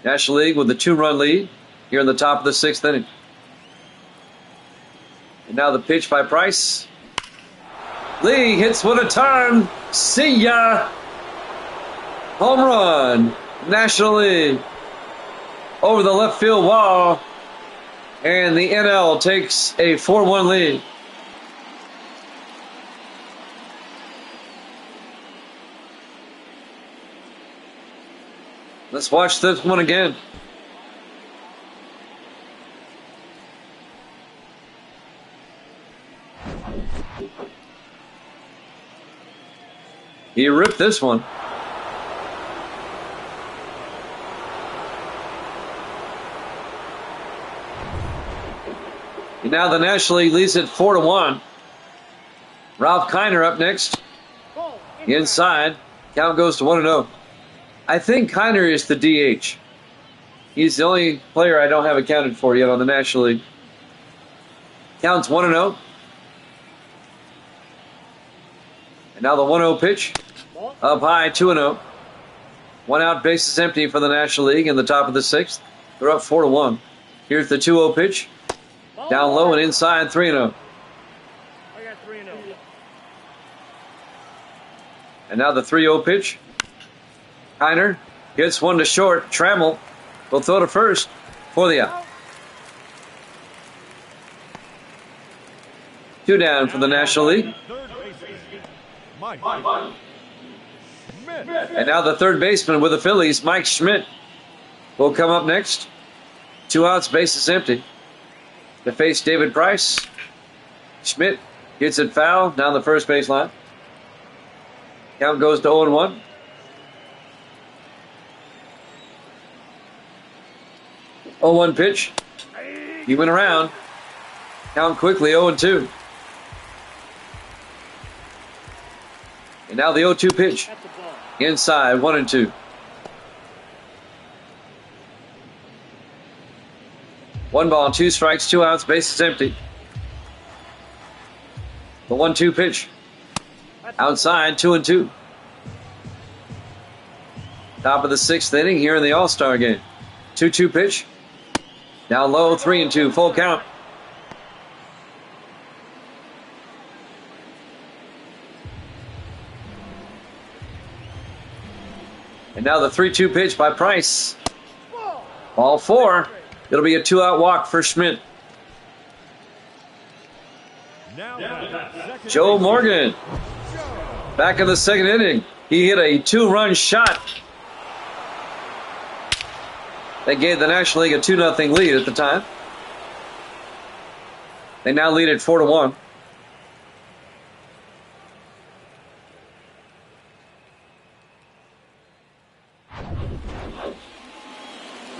National League with the 2-run lead here in the top of the 6th inning. And now the pitch by Price. Lee hits with a turn. See ya. Home run. National League. Over the left field wall. And the NL takes a 4-1 lead. Let's watch this one again. He ripped this one. And now the National League leads it 4-1. Ralph Kiner up next. Ball. Inside. Count goes to 1-0. I think Kiner is the DH. He's the only player I don't have accounted for yet on the National League. Count's 1-0. And now the 1-0 pitch. Ball. Up high, 2-0. One out, bases empty for the National League in the top of the sixth. They're up 4-1. Here's the 2-0 pitch. Ball Down one. low and inside, 3-0. I got 3-0. And now the 3-0 pitch. Kiner gets one to short. Trammell will throw to first for the out. Two down for the National League. Third baseman, Mike Schmidt. And now the third baseman with the Phillies, Mike Schmidt, will come up next. Two outs, bases empty. To face David Price. Schmidt gets it foul down the first baseline. Count goes to 0-1. Oh, 1 pitch. He went around. Count quickly 0-2. And now the 0-2 pitch. That's the ball. Inside, 1-2. 1 ball, 2 strikes, 2 outs, bases empty. The 1-2 pitch. Outside, 2-2. Top of the sixth inning here in the All-Star game. 2-2 pitch. Down low, 3-2, full count. And now the 3-2 pitch by Price. Ball 4. It'll be a 2-out walk for Schmidt. Now second Joe baseman, Morgan. Back in the second inning. He hit a 2-run shot. They gave the National League a 2-0 lead at the time. They now lead at 4-1.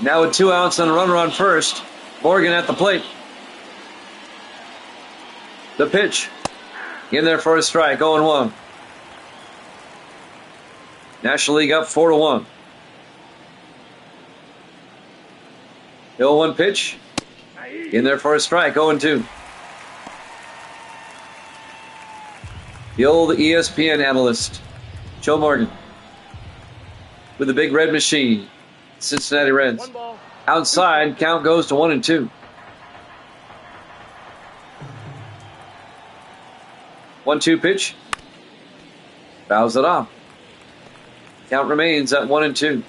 Now with 2 outs and a runner on first. Morgan at the plate. The pitch. In there for a strike, 0-1. National League up 4-1. The 0-1 pitch. In there for a strike, 0-2. The old ESPN analyst, Joe Morgan, with the big red machine, Cincinnati Reds. 1 ball. Outside, count goes to 1-2. 1-2 pitch. Fouls it off. Count remains at 1-2.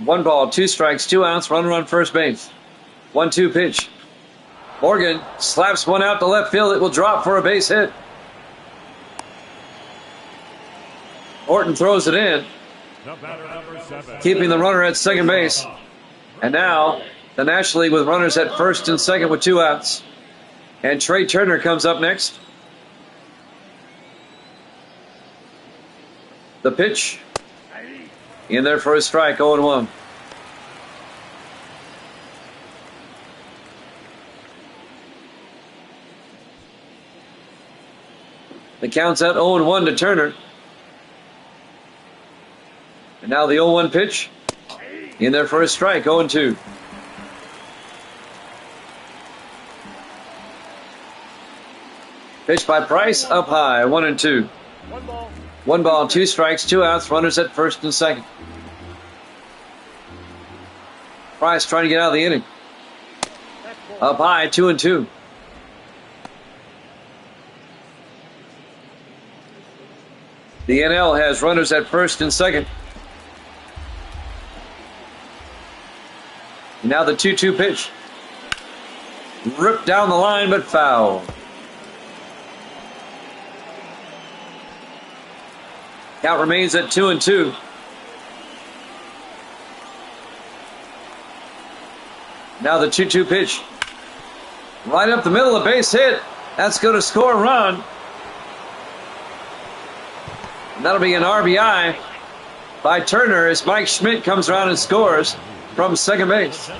One ball, 2 strikes, 2 outs, runner on first base. 1-2 pitch. Morgan slaps one out to left field. It will drop for a base hit. Horton throws it in, the batter number 7. keeping the runner at second base. And now the National League with runners at first and second with 2 outs. And Trey Turner comes up next. The pitch. In there for a strike, 0-1. The count's at 0-1 to Turner. And now the 0-1 pitch. In there for a strike, 0-2. Pitch by Price, up high, 1-2. 1 ball. 1 ball, 2 strikes, 2 outs, runners at first and second. Price trying to get out of the inning. That's ball. Up high, 2-2. The NL has runners at first and second. And now the 2-2 pitch. Ripped down the line, but foul. Count remains at 2-2. Now the 2-2 pitch. Right up the middle, a base hit. That's going to score a run. And that'll be an RBI. by Turner as Mike Schmidt comes around and scores from second base.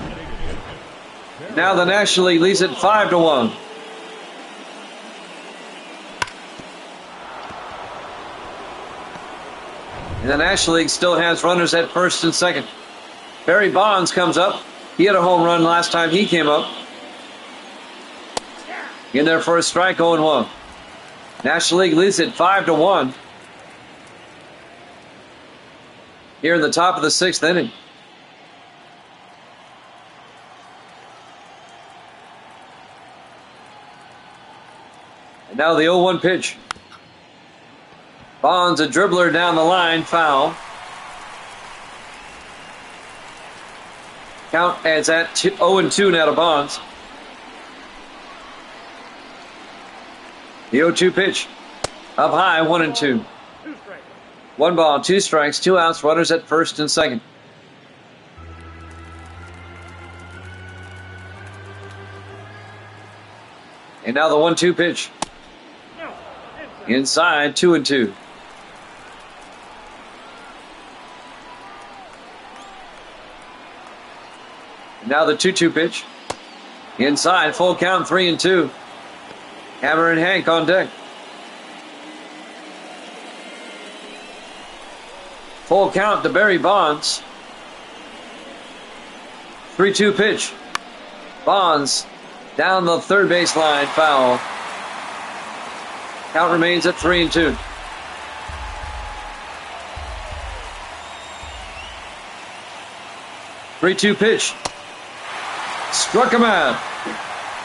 Now the National League leads it 5-1. And the National League still has runners at first and second. Barry Bonds comes up. He had a home run last time he came up. In there for a strike, 0-1. National League leads it 5-1. Here in the top of the sixth inning. And now the 0-1 pitch. Bonds, a dribbler down the line, foul. Count adds at 0-2 now to Bonds. The 0-2 pitch. Up high, 1-2. 1 ball, 2 strikes, 2 outs, runners at first and second. And now the 1-2 pitch. Inside, 2-2. Now the 2-2 pitch. Inside, full count, 3-2. Hammer and Hank on deck. Full count to Barry Bonds. 3-2 pitch. Bonds down the third base line, foul. Count remains at 3-2. Three-two pitch. Struck him out.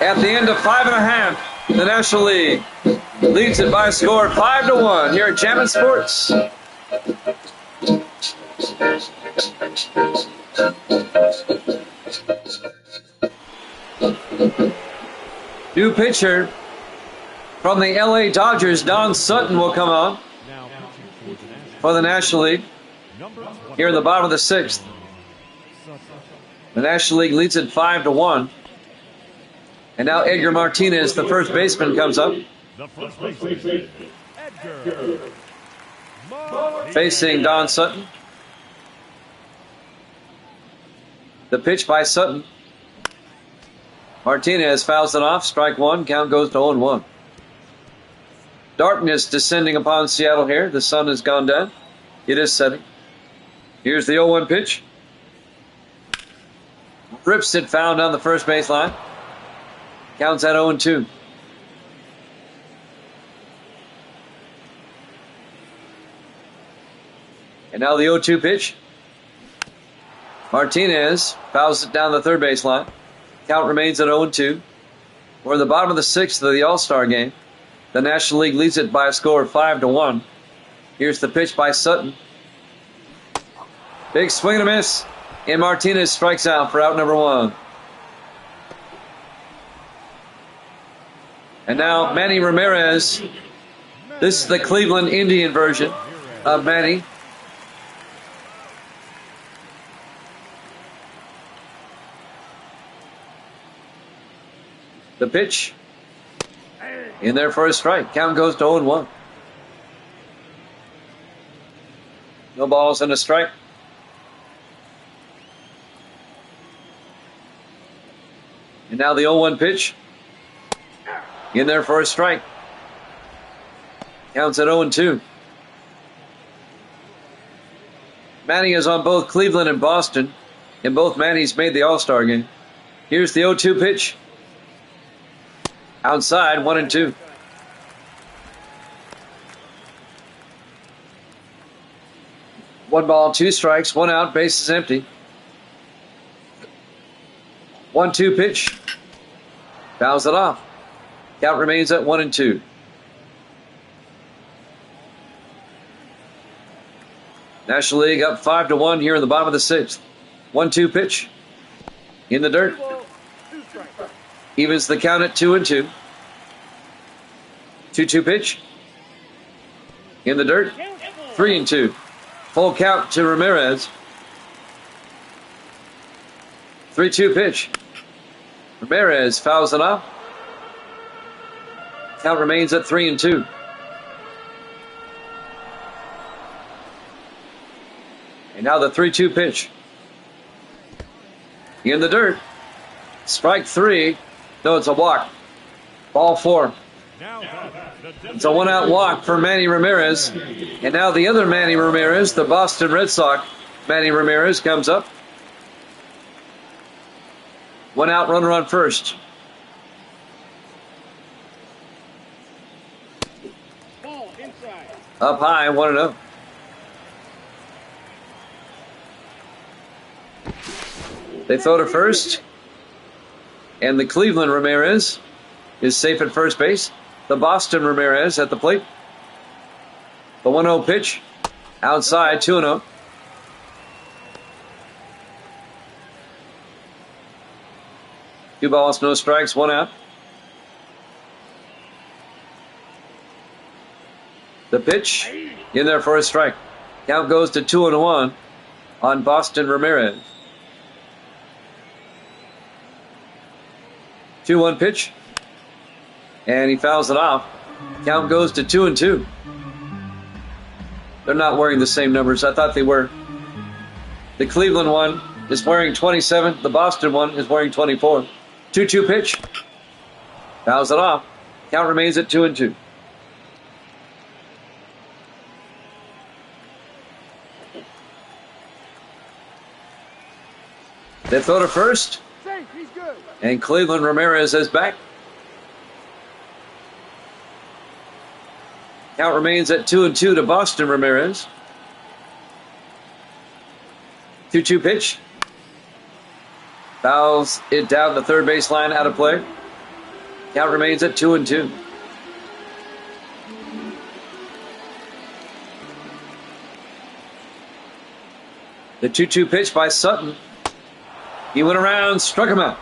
At the end of 5.5, the National League leads it by a score of 5-1 here at Chapman Sports. New pitcher from the LA Dodgers, Don Sutton, will come on for the National League here in the bottom of the sixth. The National League leads it 5-1. And now Edgar Martinez, the first baseman, comes up. Facing Don Sutton. The pitch by Sutton. Martinez fouls it off. Strike one. Count goes to 0-1. Darkness descending upon Seattle here. The sun has gone down. It is setting. Here's the 0-1 pitch. Rips it foul down the first baseline. Counts at 0-2. And now the 0-2 pitch. Martinez fouls it down the third baseline. Count remains at 0-2. We're in the bottom of the sixth of the All-Star game. The National League leads it by a score of 5-1. Here's the pitch by Sutton. Big swing and a miss. And Martinez strikes out for out number one. And now Manny Ramirez. This is the Cleveland Indian version of Manny. The pitch. In there for a strike. Count goes to 0-1. No balls and a strike. And now the 0-1 pitch. In there for a strike. Counts at 0-2. Manny is on both Cleveland and Boston. And both Manny's made the All-Star game. Here's the 0-2 pitch. Outside, 1-2. One ball, 2 strikes, 1 out, base is empty. 1-2 pitch. Fouls it off. Count remains at 1-2. National League up 5-1 here in the bottom of the sixth. 1-2 pitch. In the dirt. Evens the count at 2-2. 2-2 pitch. In the dirt. 3-2. Full count to Ramirez. 3-2 pitch. Ramirez fouls it off. Count remains at 3-2. And now the 3-2 pitch. In the dirt. Strike 3. No, it's a walk. Ball 4. It's a 1-out walk for Manny Ramirez. And now the other Manny Ramirez, the Boston Red Sox Manny Ramirez, comes up. 1-out, runner on first. Ball inside. Up high, 1-0. They throw to first. And the Cleveland Ramirez is safe at first base. The Boston Ramirez at the plate. The 1-0 pitch. Outside, 2-0. Two balls, no strikes, 1 out. The pitch in there for a strike. Count goes to 2-1 on Boston Ramirez. 2-1 pitch. And he fouls it off. Count goes to 2-2. They're not wearing the same numbers. I thought they were. The Cleveland one is wearing 27. The Boston one is wearing 24. 2-2 pitch. Fouls it off. Count remains at 2-2. They throw to first. Safe, he's good. And Cleveland Ramirez is back. Count remains at 2-2 to Boston Ramirez. 2-2 pitch. Fouls it down the third base line, out of play. Count remains at 2-2. The 2-2 pitch by Sutton. He went around, struck him out.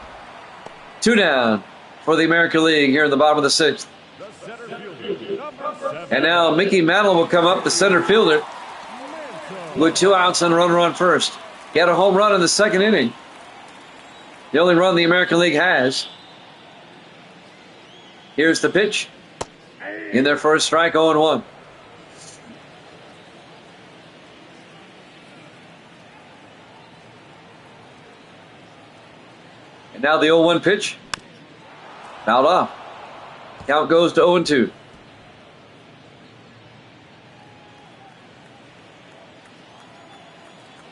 2 down for the American League here in the bottom of the 6th. And now Mickey Mantle will come up, the center fielder, with 2 outs and a runner on first. He had a home run in the second inning. The only run the American League has. Here's the pitch. In there for a strike, 0-1. And now the 0-1 pitch. Fouled off. Count goes to 0-2.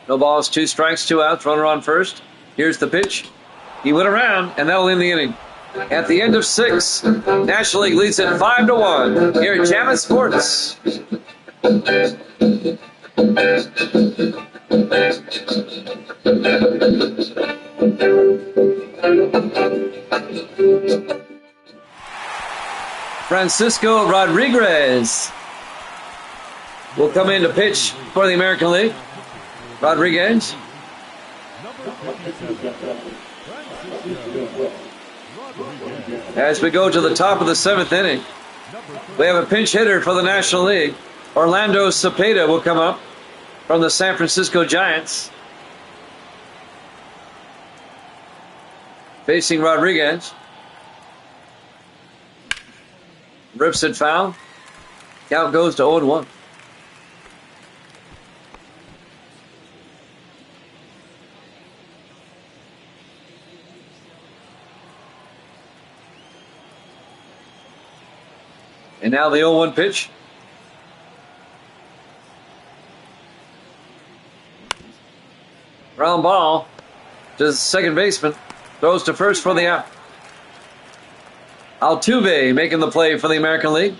No balls, 2 strikes, 2 outs, runner on first. Here's the pitch. He went around, and that'll end the inning. At the end of 6, National League leads it 5-1 here at Jamit Sports. Francisco Rodriguez will come in to pitch for the American League. Rodriguez. As we go to the top of the 7th inning, we have a pinch hitter for the National League. Orlando Cepeda will come up from the San Francisco Giants. Facing Rodriguez. Rips it foul. Count goes to 0-1. And now the 0-1 pitch. Ground ball to the second baseman. Throws to first for the out. Altuve making the play for the American League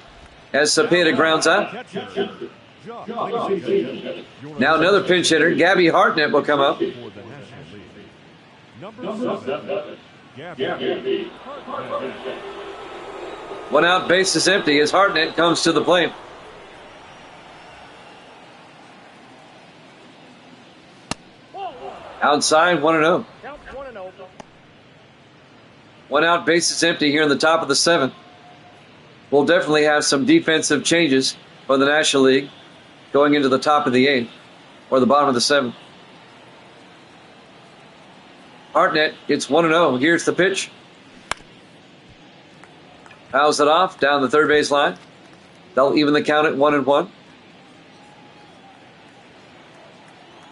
as Cepeda grounds out. Now another pinch hitter, Gabby Hartnett, will come up. One out, base is empty as Hartnett comes to the plate. Outside, 1-0. Count 1-0. One out, base is empty here in the top of the 7th. We'll definitely have some defensive changes for the National League going into the top of the 8th or the bottom of the 7th. Hartnett gets 1-0. Here's the pitch. Fouls it off down the third base line. They'll even the count at 1-1.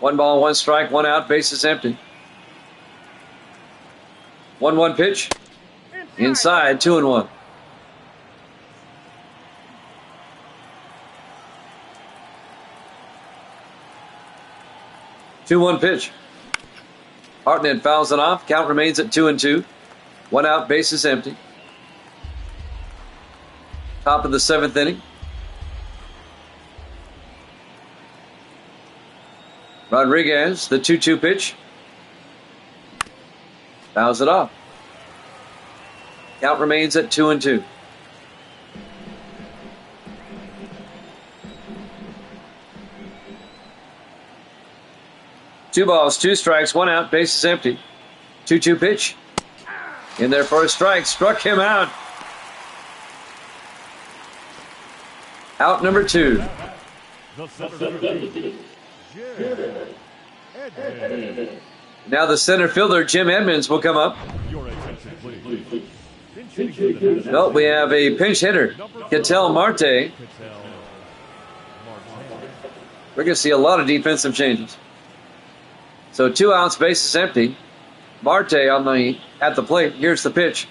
1 ball, 1 strike, 1 out, bases empty. 1-1 pitch. Inside, 2-1. Two 2-1 pitch. Hartnett fouls it off. Count remains at 2-2. 1 out, bases empty. Top of the 7th inning. Rodriguez, the 2-2 pitch. Fouls it off. Count remains at 2-2. Two balls, 2 strikes, 1 out, bases empty. 2-2 pitch. In there for a strike. Struck him out. Out number 2. The center fielder, Jim Edmonds. Now the center fielder, Jim Edmonds, will come up. Your attention, please. Pinch hitting for the Nationals. Well, we have a pinch hitter, Ketel Marte. Ketel Marte. We're going to see a lot of defensive changes. So 2 outs, bases empty. Marte at the plate. Here's the pitch.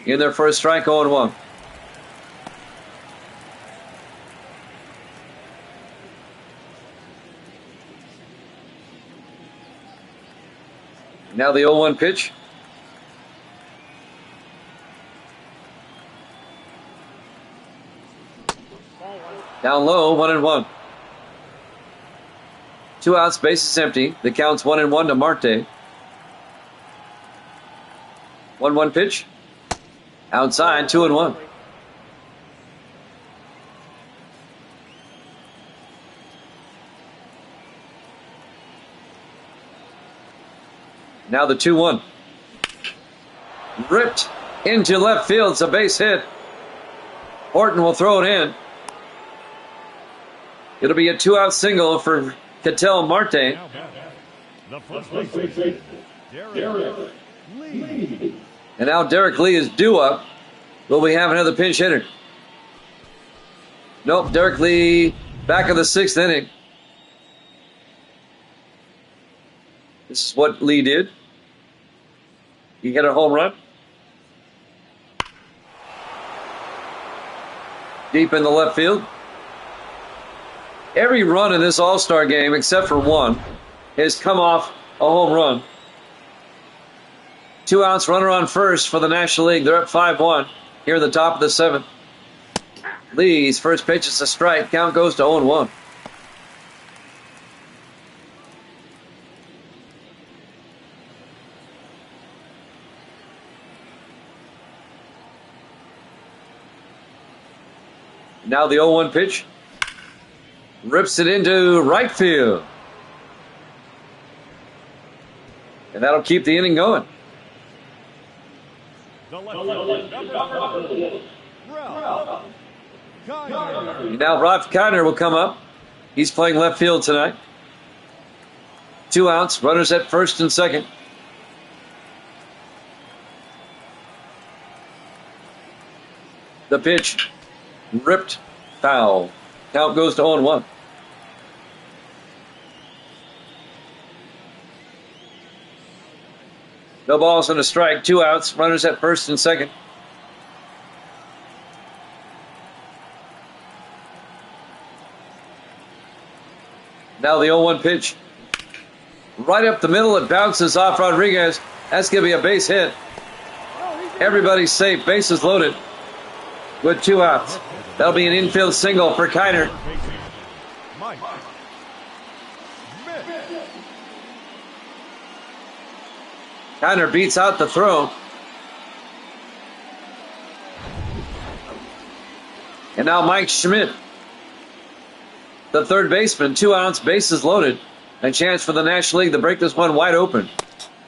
In there for a strike, 0-1. Now the 0-1 pitch. Down low, 1-1. 2 outs, bases empty. The count's 1-1 to Marte. 1-1 pitch. Outside, 2-1. Now the 2-1. Ripped into left field. It's a base hit. Horton will throw it in. It'll be a 2-out single for Ketel Marte. The first baseman, Derek Lee. And now Derek Lee is due up. Will we have another pinch hitter? Nope, Derek Lee back in the 6th inning. This is what Lee did. He hit a home run. Deep in the left field. Every run in this All-Star game, except for one, has come off a home run. 2 outs, runner on first for the National League. They're up 5-1 here at the top of the 7th. Lee's first pitch is a strike. Count goes to 0-1. Now the 0-1 pitch. Rips it into right field. And that'll keep the inning going. The left fielder, Ralph Kiner. Now Ralph Kiner will come up. He's playing left field tonight. 2 outs, runners at first and second. The pitch. Ripped, foul. Count goes to 0-1. No balls and a strike. 2 outs. Runners at first and second. Now the 0-1 pitch. Right up the middle. It bounces off Rodriguez. That's going to be a base hit. Everybody's safe. Bases loaded with 2 outs. That'll be an infield single for Kiner. Mike Schmidt. Kiner beats out the throw. And now Mike Schmidt, the third baseman, 2 outs, bases loaded. A chance for the National League to break this one wide open.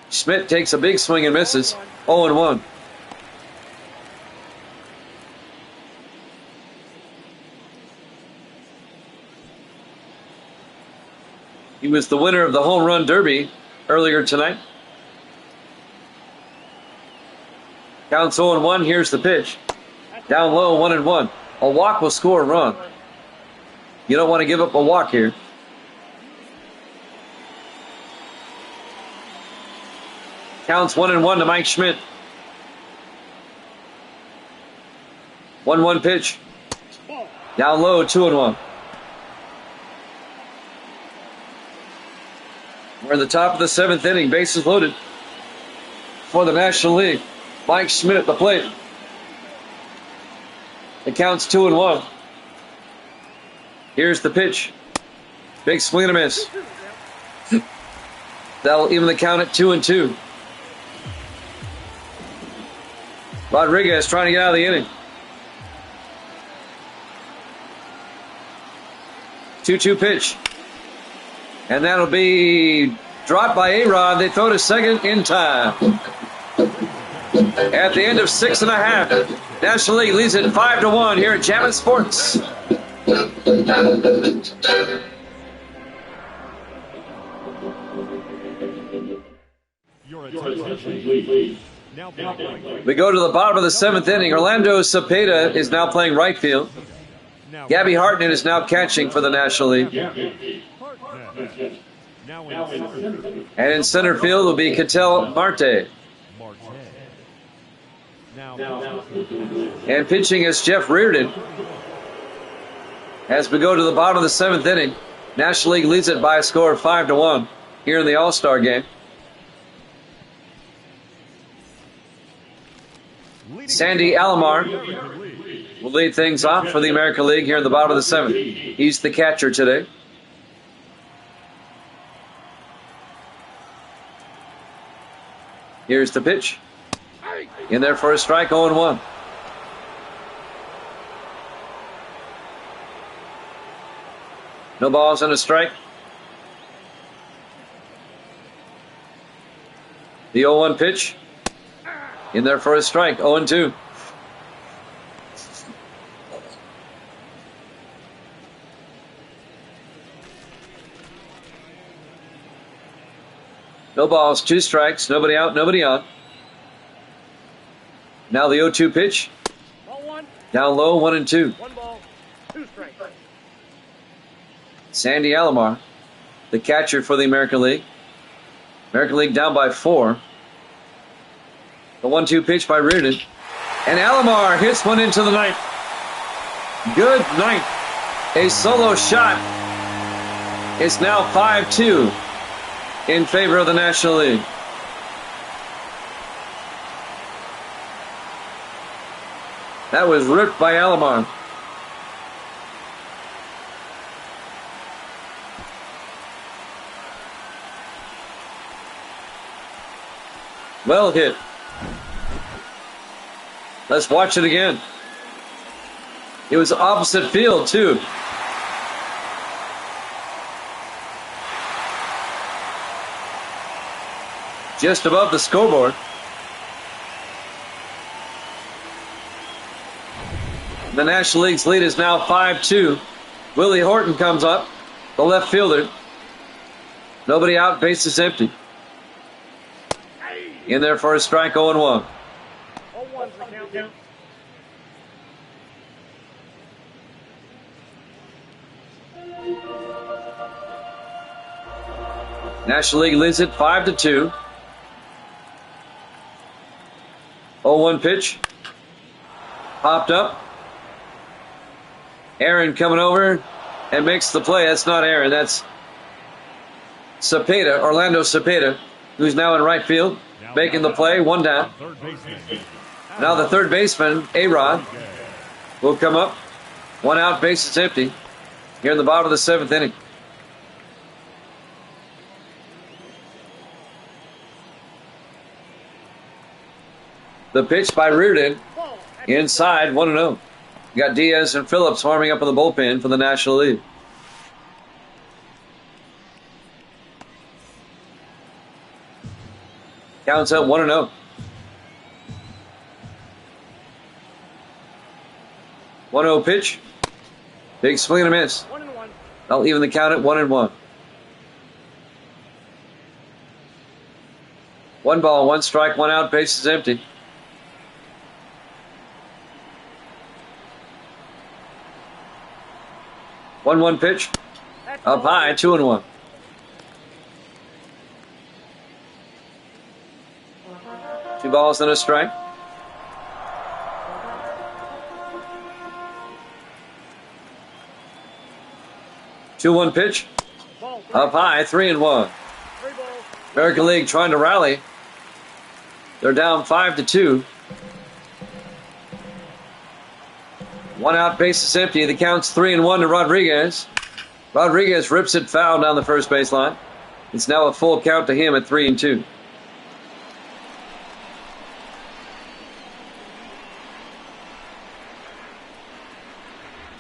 Schmidt takes a big swing and misses. 0-1. He was the winner of the Home Run Derby earlier tonight. Counts 0-1. Here's the pitch. Down low, 1-1. A walk will score a run. You don't want to give up a walk here. Counts 1-1 to Mike Schmidt. 1-1 pitch. Down low, 2-1. We're in the top of the 7th inning. Bases loaded for the National League. Mike Schmidt at the plate. It counts 2-1. Here's the pitch. Big swing and a miss. That'll even the count at 2-2. Rodriguez trying to get out of the inning. 2-2 pitch. And that'll be dropped by A-Rod. They throw to second in time. At the end of 6.5, National League leads it 5-1 here at Jammin' Sports. Your attention, please. Now playing. We go to the bottom of the 7th inning. Orlando Cepeda is now playing right field. Gabby Hartnett is now catching for the National League. Now in center. And in center field will be Ketel Marte. Now And pitching is Jeff Reardon. As we go to the bottom of the 7th inning, National League leads it by a score of 5-1 here in the All-Star game. Sandy Alomar will lead things off for the American League here in the bottom of the 7th. He's the catcher today. Here's the pitch. In there for a strike, 0-1. No balls and a strike. The 0-1 pitch. In there for a strike, 0-2. No balls, 2 strikes, nobody out, nobody on. Now the 0-2 pitch. Ball 1. Down low, 1-2. 1 ball, 2 strikes. Sandy Alomar, the catcher for the American League. American League down by 4. The 1-2 pitch by Reardon. And Alomar hits one into the ninth. Good night. A solo shot. It's now 5-2 in favor of the National League. That was ripped by Alomar. Well hit. Let's watch it again. It was opposite field, too. Just above the scoreboard. The National League's lead is now 5-2. Willie Horton comes up, the left fielder. Nobody out, base is empty. In there for a strike, 0-1. 0-1's the count. National League leads it 5-2. 0-1 pitch. Popped up. Aaron coming over and makes the play. That's not Aaron. That's Cepeda, Orlando Cepeda, who's now in right field, making the play. 1 down. Now the third baseman, A-Rod, will come up. 1 out, base is empty. Here in the bottom of the 7th inning. The pitch by Reardon. Inside, 1-0. You got Diaz and Phillips warming up in the bullpen for the National League. Counts up 1-0. 1-0 pitch. Big swing and a miss. 1-1. I'll even the count at 1-1. 1 ball, 1 strike, 1 out, base is empty. One pitch. Up high, 2-1. balls and a strike. 2-1 pitch. Up high, 3-1. American League trying to rally. They're down 5-2. One out, base is empty. The count's 3-1 to Rodriguez. Rodriguez rips it foul down the first baseline. It's now a full count to him at 3-2.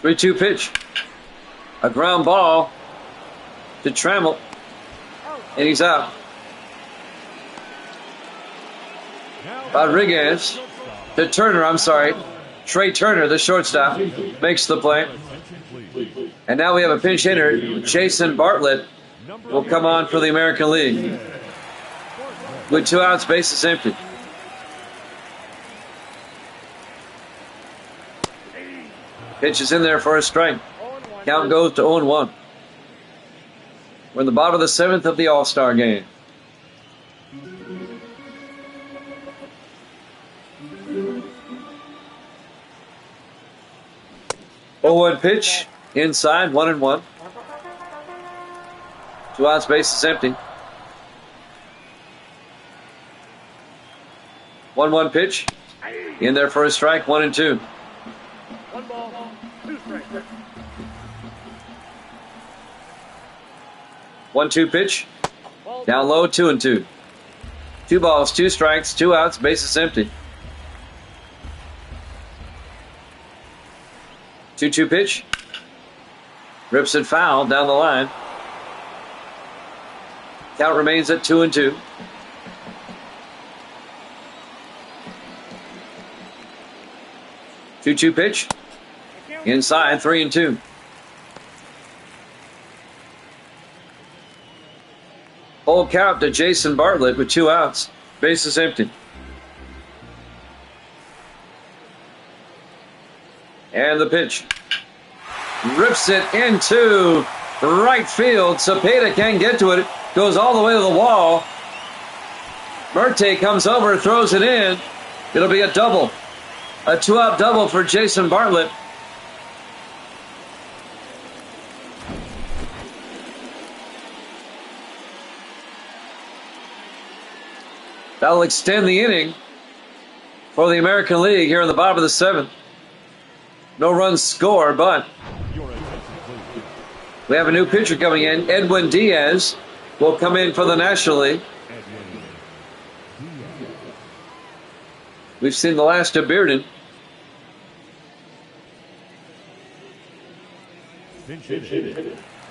Three-two pitch. A ground ball to Trammell. And he's out. Rodriguez to Turner, I'm sorry. Trey Turner, the shortstop, makes the play. And now we have a pinch hitter. Jason Bartlett will come on for the American League. With 2 outs, base is empty. Pitch is in there for a strike. Count goes to 0-1. We're in the bottom of the 7th of the All-Star game. Oh, 0-1 pitch. Inside, 1-1. 2 outs, base is empty. 1-1 pitch. In there for a strike, 1-2. 1 ball, 2 strikes. 1-2 pitch. Down low, 2-2. 2 balls, 2 strikes, 2 outs, base is empty. 2-2 pitch. Rips it foul down the line. Count remains at 2-2. Two-two pitch. Inside, 3-2. Full count to Jason Bartlett with 2 outs. Base is empty. And the pitch. Rips it into right field. Cepeda can't get to it. Goes all the way to the wall. Murte comes over, throws it in. It'll be a double. A 2-out double for Jason Bartlett. That'll extend the inning for the American League here in the bottom of the 7th. No runs scored, but we have a new pitcher coming in. Edwin Diaz will come in for the National League. We've seen the last of Bearden.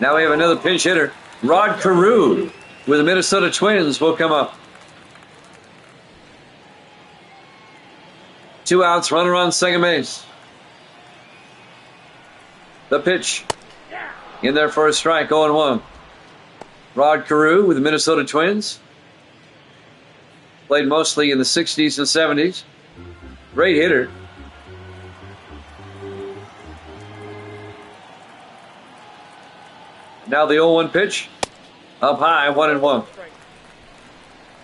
Now we have another pinch hitter. Rod Carew with the Minnesota Twins will come up. 2 outs, runner on second base. The pitch. In there for a strike, 0-1. Rod Carew with the Minnesota Twins. Played mostly in the 60s and 70s. Great hitter. Now the 0-1 pitch. Up high, 1-1.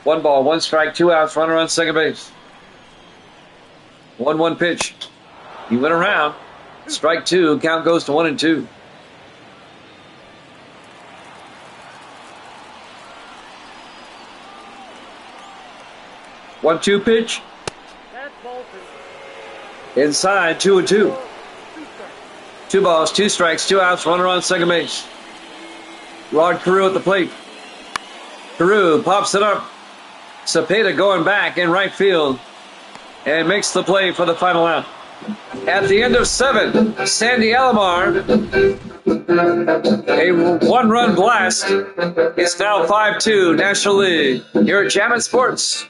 1 ball, 1 strike, 2 outs, runner on second base. 1-1 pitch. He went around. Strike 2, count goes to 1-2. One-two pitch. Inside, 2-2. 2 balls, 2 strikes, 2 outs, runner on second base. Rod Carew at the plate. Carew pops it up. Cepeda going back in right field and makes the play for the final out. At the end of 7, Sandy Alomar, a 1-run blast. It's now 5-2 National League here at Jam Sports.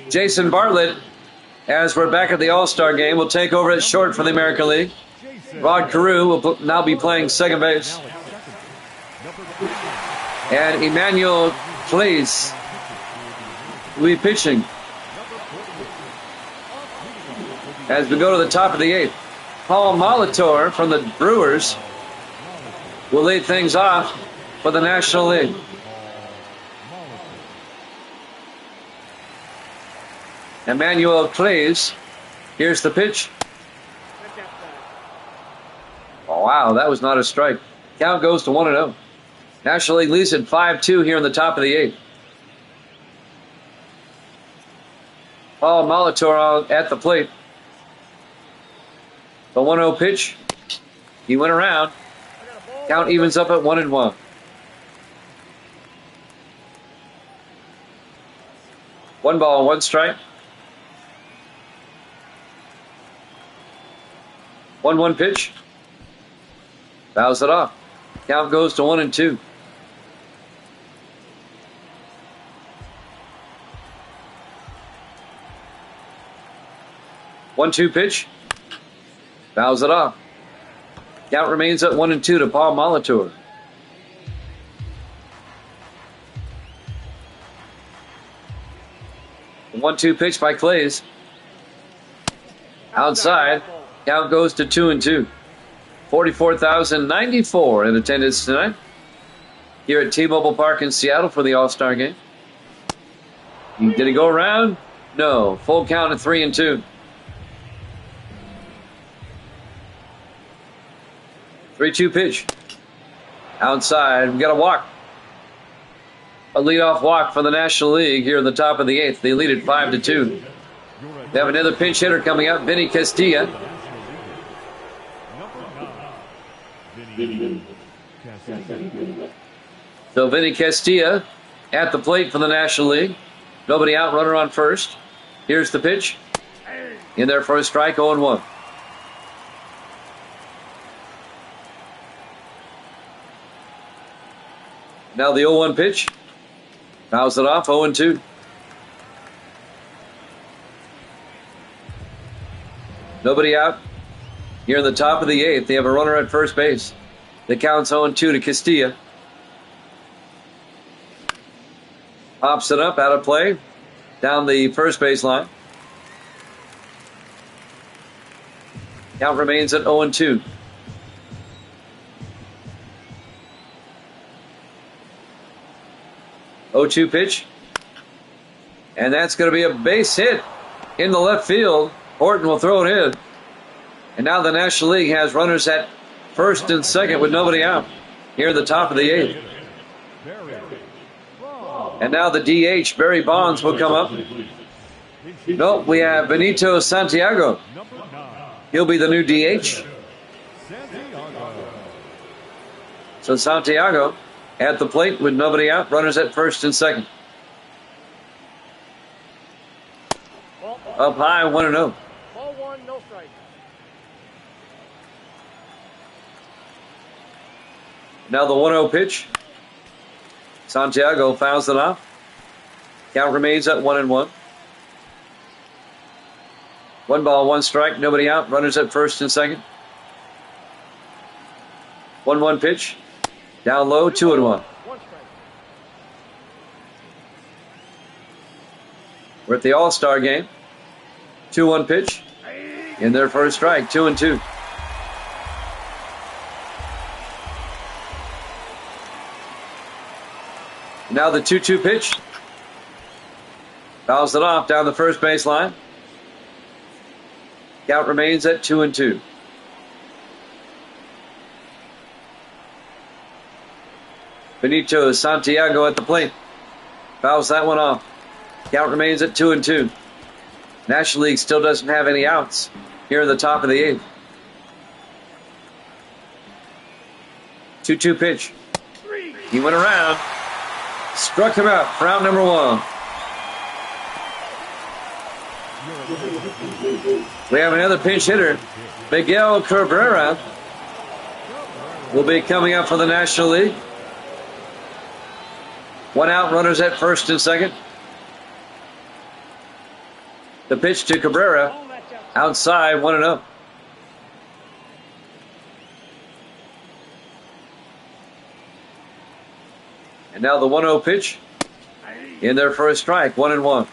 Jason Bartlett, as we're back at the All-Star game, will take over at short for the American League. Rod Carew will now be playing second base. And Emmanuel Claes will be pitching. as we go to the top of the 8th. Paul Molitor from the Brewers will lead things off for the National League. Emmanuel Clays. Here's the pitch. Oh, wow, that was not a strike. Count goes to 1-0. National League leads at 5-2 here in the top of the 8th. Paul Molitor at the plate. The 1-0 pitch. He went around. Count evens up at 1-1. One ball, one strike. 1-1 pitch. Fouls it off. Count goes to 1-2. One-two pitch. Fouls it off. Count remains at 1-2 to Paul Molitor. The 1-2 pitch by Clays. Outside. Count goes to 2-2. 44,094 in attendance tonight here at T-Mobile Park in Seattle for the All-Star game. Did he go around? No. Full count at 3-2. 3-2 pitch. Outside. We got a walk. A leadoff walk for the National League here in the top of the 8th. They lead at 5-2. They have another pinch hitter coming up, Vinny Castilla. So Vinny Castilla at the plate for the National League. Nobody out, runner on first. Here's the pitch. In there for a strike, 0-1. Now the 0-1 pitch. Fouls it off, 0-2. Nobody out. Here in the top of the 8th, they have a runner at first base. The count's 0-2 to Castilla. Pops it up, out of play. Down the first base line. Count remains at 0-2. Oh-2 pitch. And that's going to be a base hit in the left field. Horton will throw it in. And now the National League has runners at first and second with nobody out here at the top of the 8th. And now the DH, Barry Bonds, will come up. Nope, we have Benito Santiago. He'll be the new DH. So Santiago at the plate with nobody out, runners at first and second. Up high, 1-0. Ball one, no strike. Now the 1-0 pitch. Santiago fouls it off. Count remains at 1-1. One ball, one strike, nobody out. Runners at first and second. 1-1 pitch. Down low, 2-1. We're at the All-Star game. 2-1 pitch. In there for a strike, 2-2. Now the 2-2 pitch. Fouls it off down the first base line. Count remains at 2-2. Benito Santiago at the plate. Fouls that one off. Count remains at 2-2. National League still doesn't have any outs here in the top of the 8th. 2-2 pitch. He went around. Struck him out for out number 1. We have another pinch hitter. Miguel Cabrera will be coming up for the National League. One out, runners at first and second. The pitch to Cabrera. Outside, 1-0. And now the 1-0 pitch. In there for a strike, 1-1.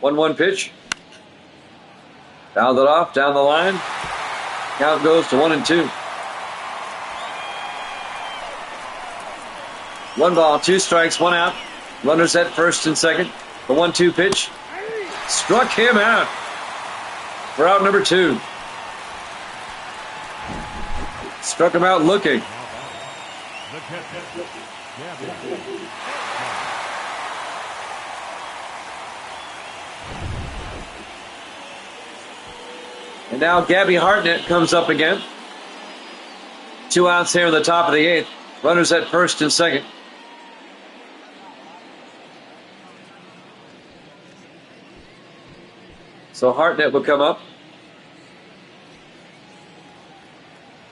1-1 pitch. Fouled it off down the line. Count goes to 1-2. 1 ball, 2 strikes, 1 out. Runners at first and second. The 1-2 pitch. Struck him out for out number 2. Struck him out looking. And now Gabby Hartnett comes up again. 2 outs here in the top of the 8th. Runners at first and second. So Hartnett will come up.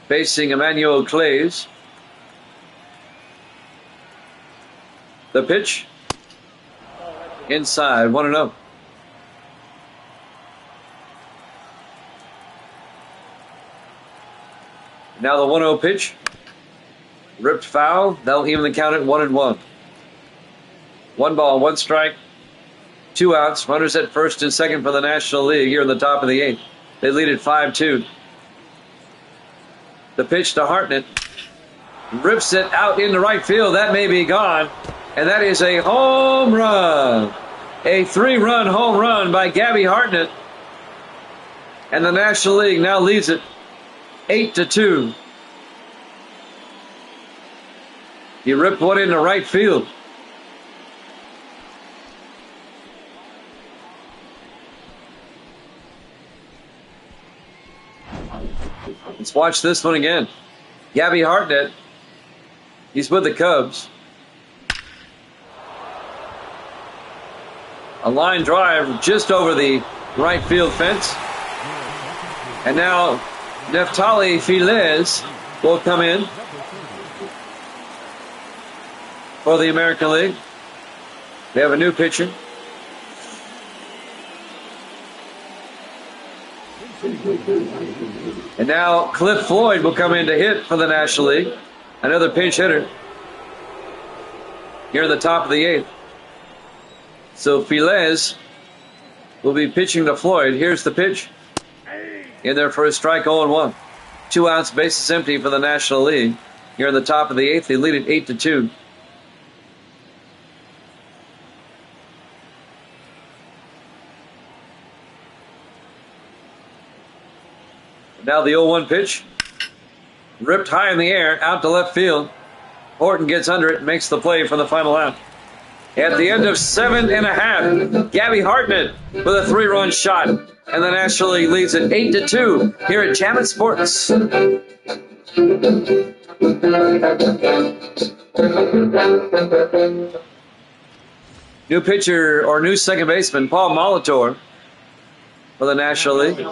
Facing Emmanuel Clays. The pitch. Inside, 1-0. Now the 1-0 pitch. Ripped foul. That'll even the count at 1-1. 1 ball, 1 strike. 2 outs. Runners at first and second for the National League here in the top of the 8th. They lead at 5-2. The pitch to Hartnett. Rips it out into right field. That may be gone. And that is a home run. A 3-run home run by Gabby Hartnett. And the National League now leads it 8-2. He ripped one into right field. Let's watch this one again. Gabby Hartnett. He's with the Cubs. A line drive just over the right field fence. And now Neftali Feliz will come in for the American League. They have a new pitcher. And now Cliff Floyd will come in to hit for the National League. Another pinch hitter here in the top of the 8th. So Feliz will be pitching to Floyd. Here's the pitch. In there for a strike, 0-1. 2 outs, bases empty for the National League. Here in the top of the 8th, they lead it 8-2. Now the 0-1 pitch. Ripped high in the air, out to left field. Horton gets under it and makes the play for the final out. At the end of 7.5, Gabby Hartnett with a 3-run shot. And the National League leads it 8-2 here at Champion Sports. New pitcher or new second baseman, Paul Molitor for the National League.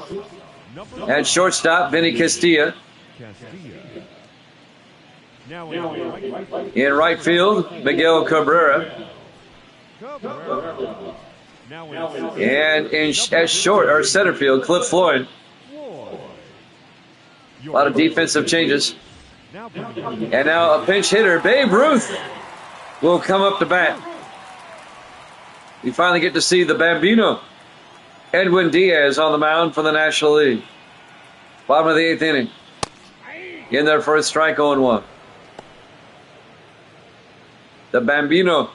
At shortstop, Vinny Castilla. In right field, Miguel Cabrera. And at short or center field, Cliff Floyd. A lot of defensive changes. And now a pinch hitter, Babe Ruth, will come up to bat. We finally get to see the Bambino, Edwin Diaz, on the mound for the National League. Bottom of the 8th inning. In there for a strike, 0-1. The Bambino.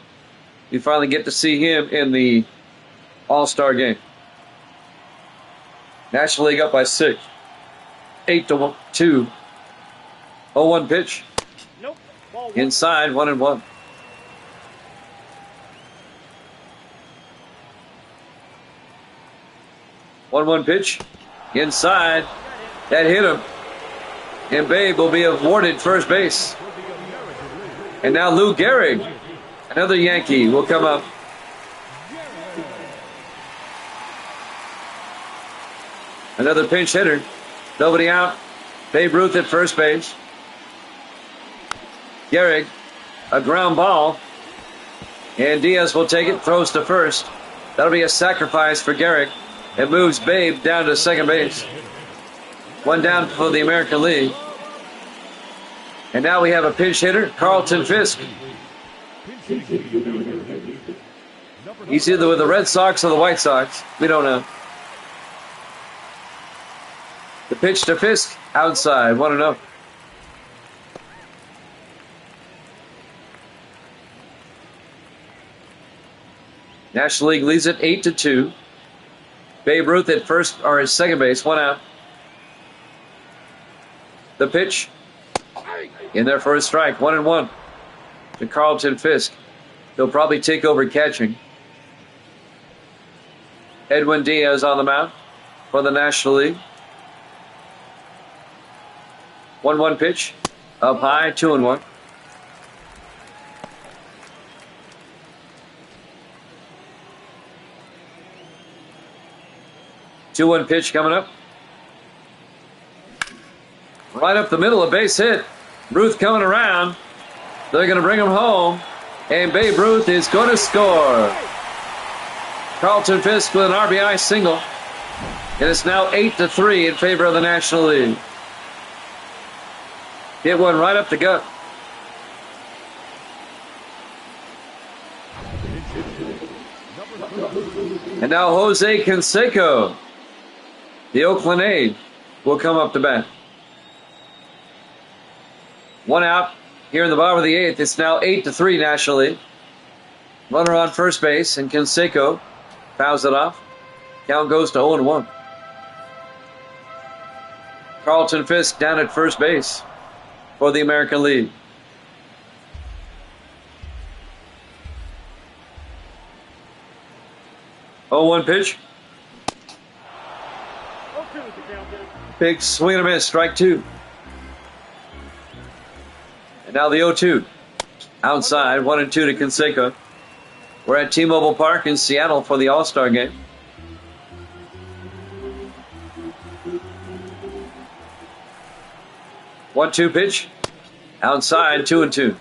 You finally get to see him in the All-Star game. National League up by 6. 8-2. 0-1 pitch. Nope. Ball 1. Inside, 1-1. One pitch. Inside. That hit him. And Babe will be awarded first base. And now Lou Gehrig, another Yankee, will come up. Another pinch hitter. Nobody out. Babe Ruth at first base. Gehrig, a ground ball. And Diaz will take it, throws to first. That'll be a sacrifice for Gehrig. It moves Babe down to second base. One down for the American League. And now we have a pinch hitter, Carlton Fisk. He's either with the Red Sox or the White Sox. We don't know. The pitch to Fisk, outside, 1-0. National League leads it 8-2. Babe Ruth at first or at second base, 1 out. The pitch in there for a strike, 1-1 to Carlton Fisk. He'll probably take over catching. Edwin Diaz on the mound for the National League. 1-1 pitch, up high, 2-1. Two-one pitch coming up. Right up the middle, a base hit. Ruth coming around. They're going to bring him home. And Babe Ruth is going to score. Carlton Fisk with an RBI single. And it's now 8-3 in favor of the National League. Hit one right up the gut. And now Jose Canseco, the Oakland A's, will come up to bat. 1 out here in the bottom of the 8th. It's now 8-3 National League. Runner on first base, and Canseco fouls it off. Count goes to 0-1. Carlton Fisk down at first base for the American League. Oh, 1 pitch. Big swing and a miss, strike 2. And now the 0-2. Outside, 1-2 to Canseco. We're at T-Mobile Park in Seattle for the All-Star game. One-two pitch. Outside, 2-2.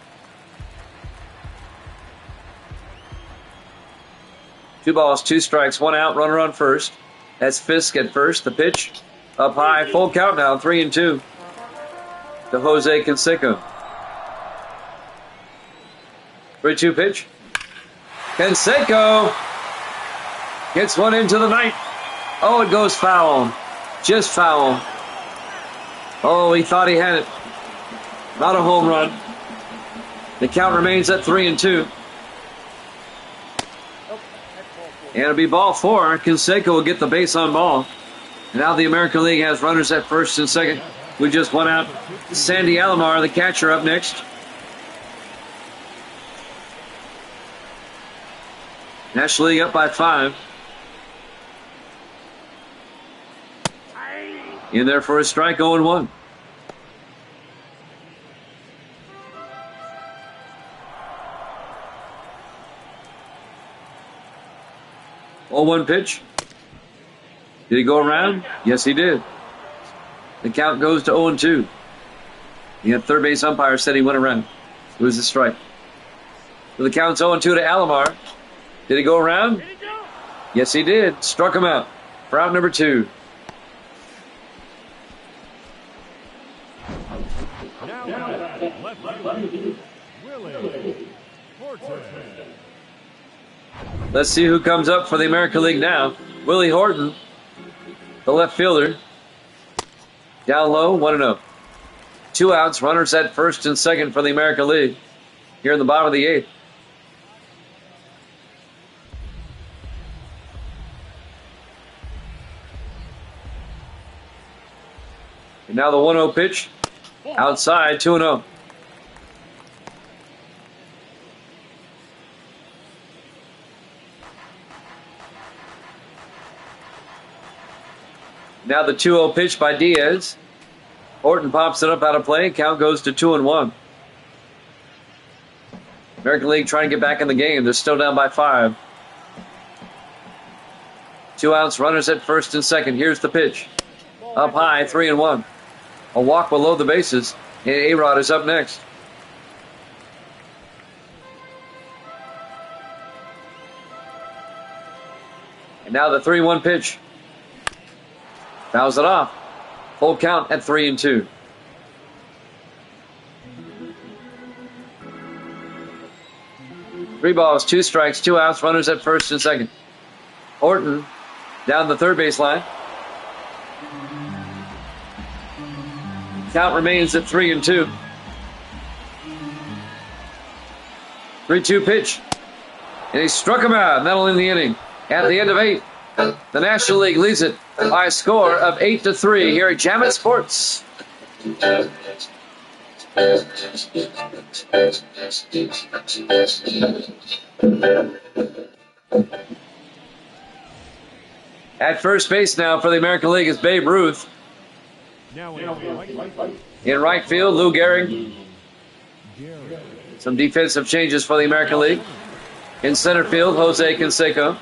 2 balls, 2 strikes, 1 out, runner on first. That's Fisk at first. The pitch up high, full count now, 3-2 to Jose Canseco. 3-2 pitch. Canseco gets one into the night. Oh, it goes foul. Just foul. Oh, he thought he had it. Not a home run. The count remains at 3-2. And it'll be ball 4. Canseco will get the base on ball. And now the American League has runners at first and second. We just went out. Sandy Alomar, the catcher, up next. National League up by 5. In there for a strike, 0-1. One pitch. Did he go around? Yes, he did. The count goes to 0-2. The third base umpire said he went around. It was a strike. So the count's 0-2 to Alomar. Did he go around? Yes, he did. Struck him out for out number 2. Let's see who comes up for the American League now. Willie Horton, the left fielder. Down low, 1-0. 2 outs, runners at first and second for the American League. Here in the bottom of the 8th. And now the 1-0 pitch. Outside, 2-0. Now the 2-0 pitch by Diaz. Horton pops it up out of play. Count goes to 2-1. American League trying to get back in the game. They're still down by 5. 2 outs, runners at first and second. Here's the pitch. Up high, 3-1. A walk below the bases. And A-Rod is up next. And now the 3-1 pitch. Fouls it off. Full count at 3-2. 3 balls, 2 strikes, 2 outs, runners at first and second. Horton down the third base line. Count remains at 3-2. 3-2 pitch. And he struck him out, and that'll end the inning. At the end of 8, the National League leads it by a score of 8-3 here at Jamit Sports. At first base now for the American League is Babe Ruth. In right field, Lou Gehrig. Some defensive changes for the American League. In center field, Jose Canseco.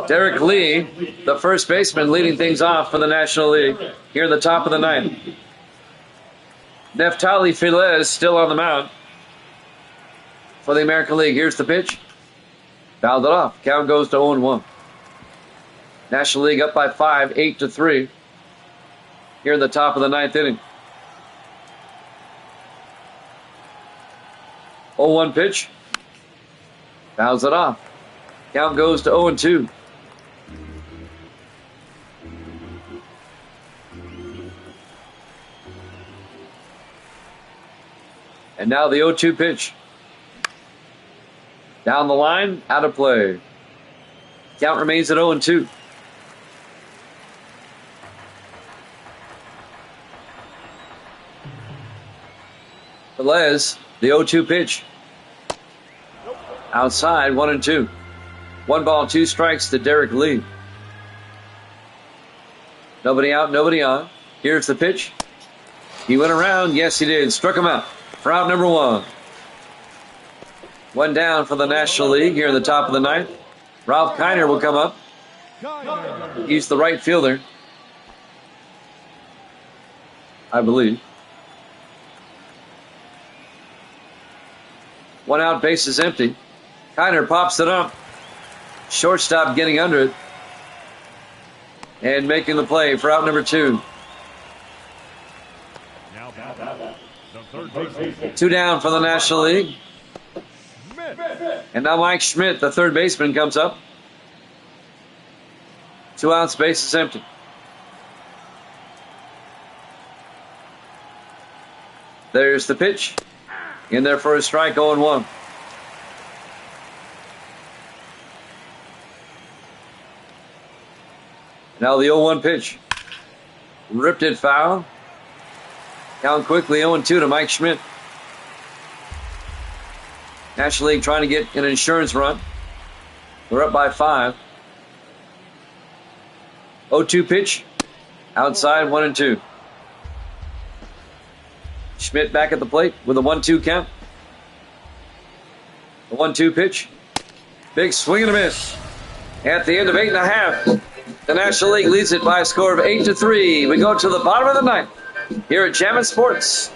Derek Lee, the first baseman, leading things off for the National League here in the top of the ninth. Neftali Feliz still on the mound for the American League. Here's the pitch. Fouled it off. Count goes to 0-1. National League up by 5, 8-3 here in the top of the ninth inning. 0-1 pitch. Fouls it off. Count goes to 0-2. And now the 0-2 pitch. Down the line, out of play. Count remains at 0-2. Velez, the 0-2 pitch. Outside, 1-2. 1 ball, 2 strikes to Derek Lee. Nobody out, nobody on. Here's the pitch. He went around. Yes, he did. Struck him out for out number 1. 1 down for the National League here in the top of the ninth. Ralph Kiner will come up. He's the right fielder, I believe. 1 out, base is empty. Kiner pops it up. Shortstop getting under it and making the play for out number 2. 2 down for the National League. And now Mike Schmidt, the third baseman, comes up. 2 outs, base is empty. There's the pitch. In there for a strike, 0-1. Now the 0-1 pitch. Ripped it foul. Count quickly 0-2 to Mike Schmidt. National League trying to get an insurance run. We're up by 5. 0-2 pitch. Outside, 1-2. Schmidt back at the plate with a 1-2 count. The 1-2 pitch. Big swing and a miss. At the end of 8.5. The National League leads it by a score of 8-3. We go to the bottom of the ninth here at Jamit Sports.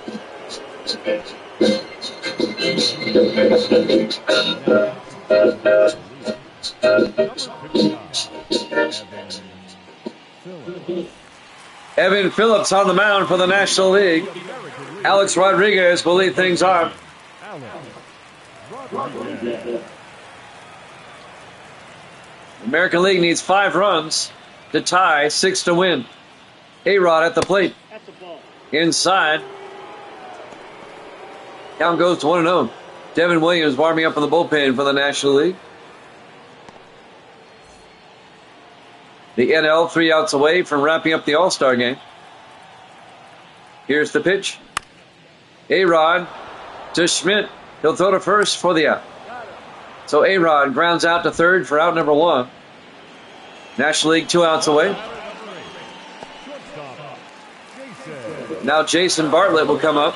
Evan Phillips on the mound for the National League. Alex Rodriguez will lead things off. American League needs 5 runs to tie, 6 to win. A-Rod at the plate. Inside. Count goes to 1-0. Devin Williams warming up in the bullpen for the National League. The NL 3 outs away from wrapping up the All-Star game. Here's the pitch. A-Rod to Schmidt. He'll throw to first for the out. So A-Rod grounds out to third for out number 1. National League 2 outs away. Now Jason Bartlett will come up.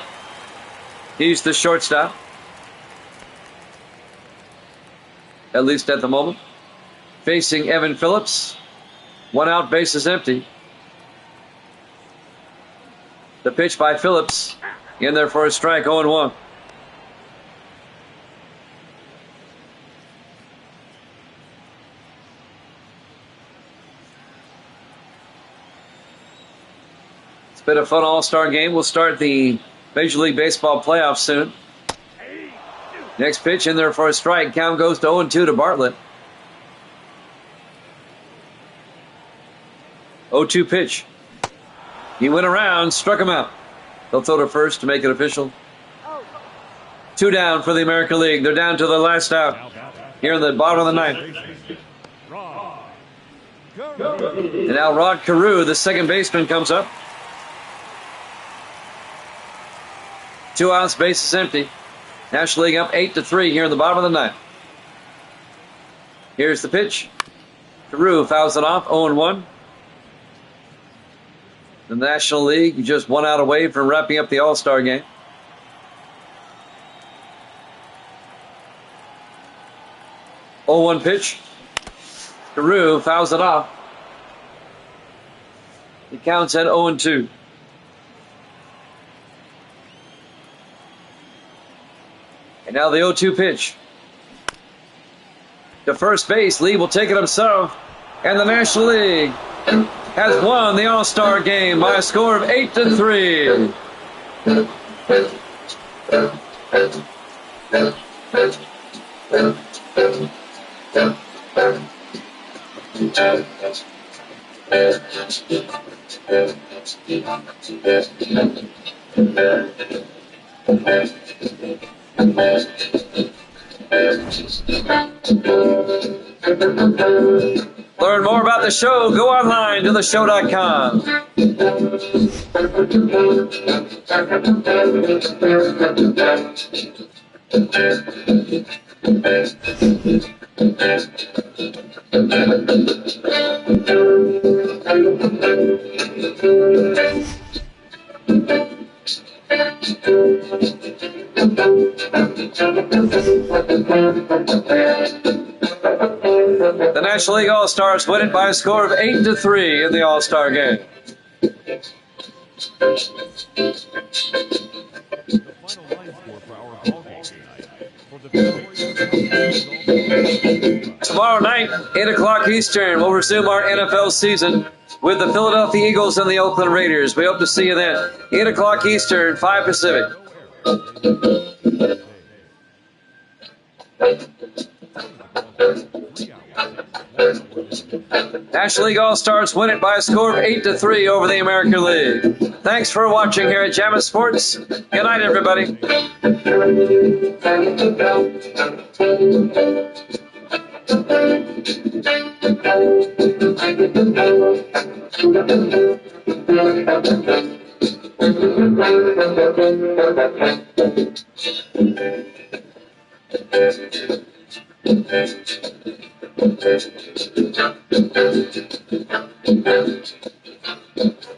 He's the shortstop. At least at the moment. Facing Evan Phillips. 1 out, base is empty. The pitch by Phillips. In there for a strike, 0-1. It's been a fun All-Star game. We'll start the Major League Baseball playoffs soon. Next pitch in there for a strike. Count goes to 0-2 to Bartlett. 0-2 pitch. He went around, struck him out. They'll throw to first to make it official. 2 down for the American League. They're down to the last out here in the bottom of the ninth. And now Rod Carew, the second baseman, comes up. 2 outs, base is empty. National League up 8-3 here in the bottom of the ninth. Here's the pitch. Carew fouls it off, 0-1. The National League just 1 out away from wrapping up the All-Star game. Oh, 0-1 pitch. Carew fouls it off. It counts at 0-2. And now the 0-2 pitch. To first base, Lee will take it himself. And the National League has won the All-Star game by a score of 8-3. Learn more about the show. Go online to theshow.com. The National League All-Stars win it by a score of 8-3 in the All-Star game. Tomorrow night, 8 o'clock Eastern, we'll resume our NFL season with the Philadelphia Eagles and the Oakland Raiders. We hope to see you then. 8 o'clock Eastern, 5 Pacific. National League All-Stars win it by a score of 8-3 over the American League. Thanks for watching here at Jammin' Sports. Good night, everybody. Thank you.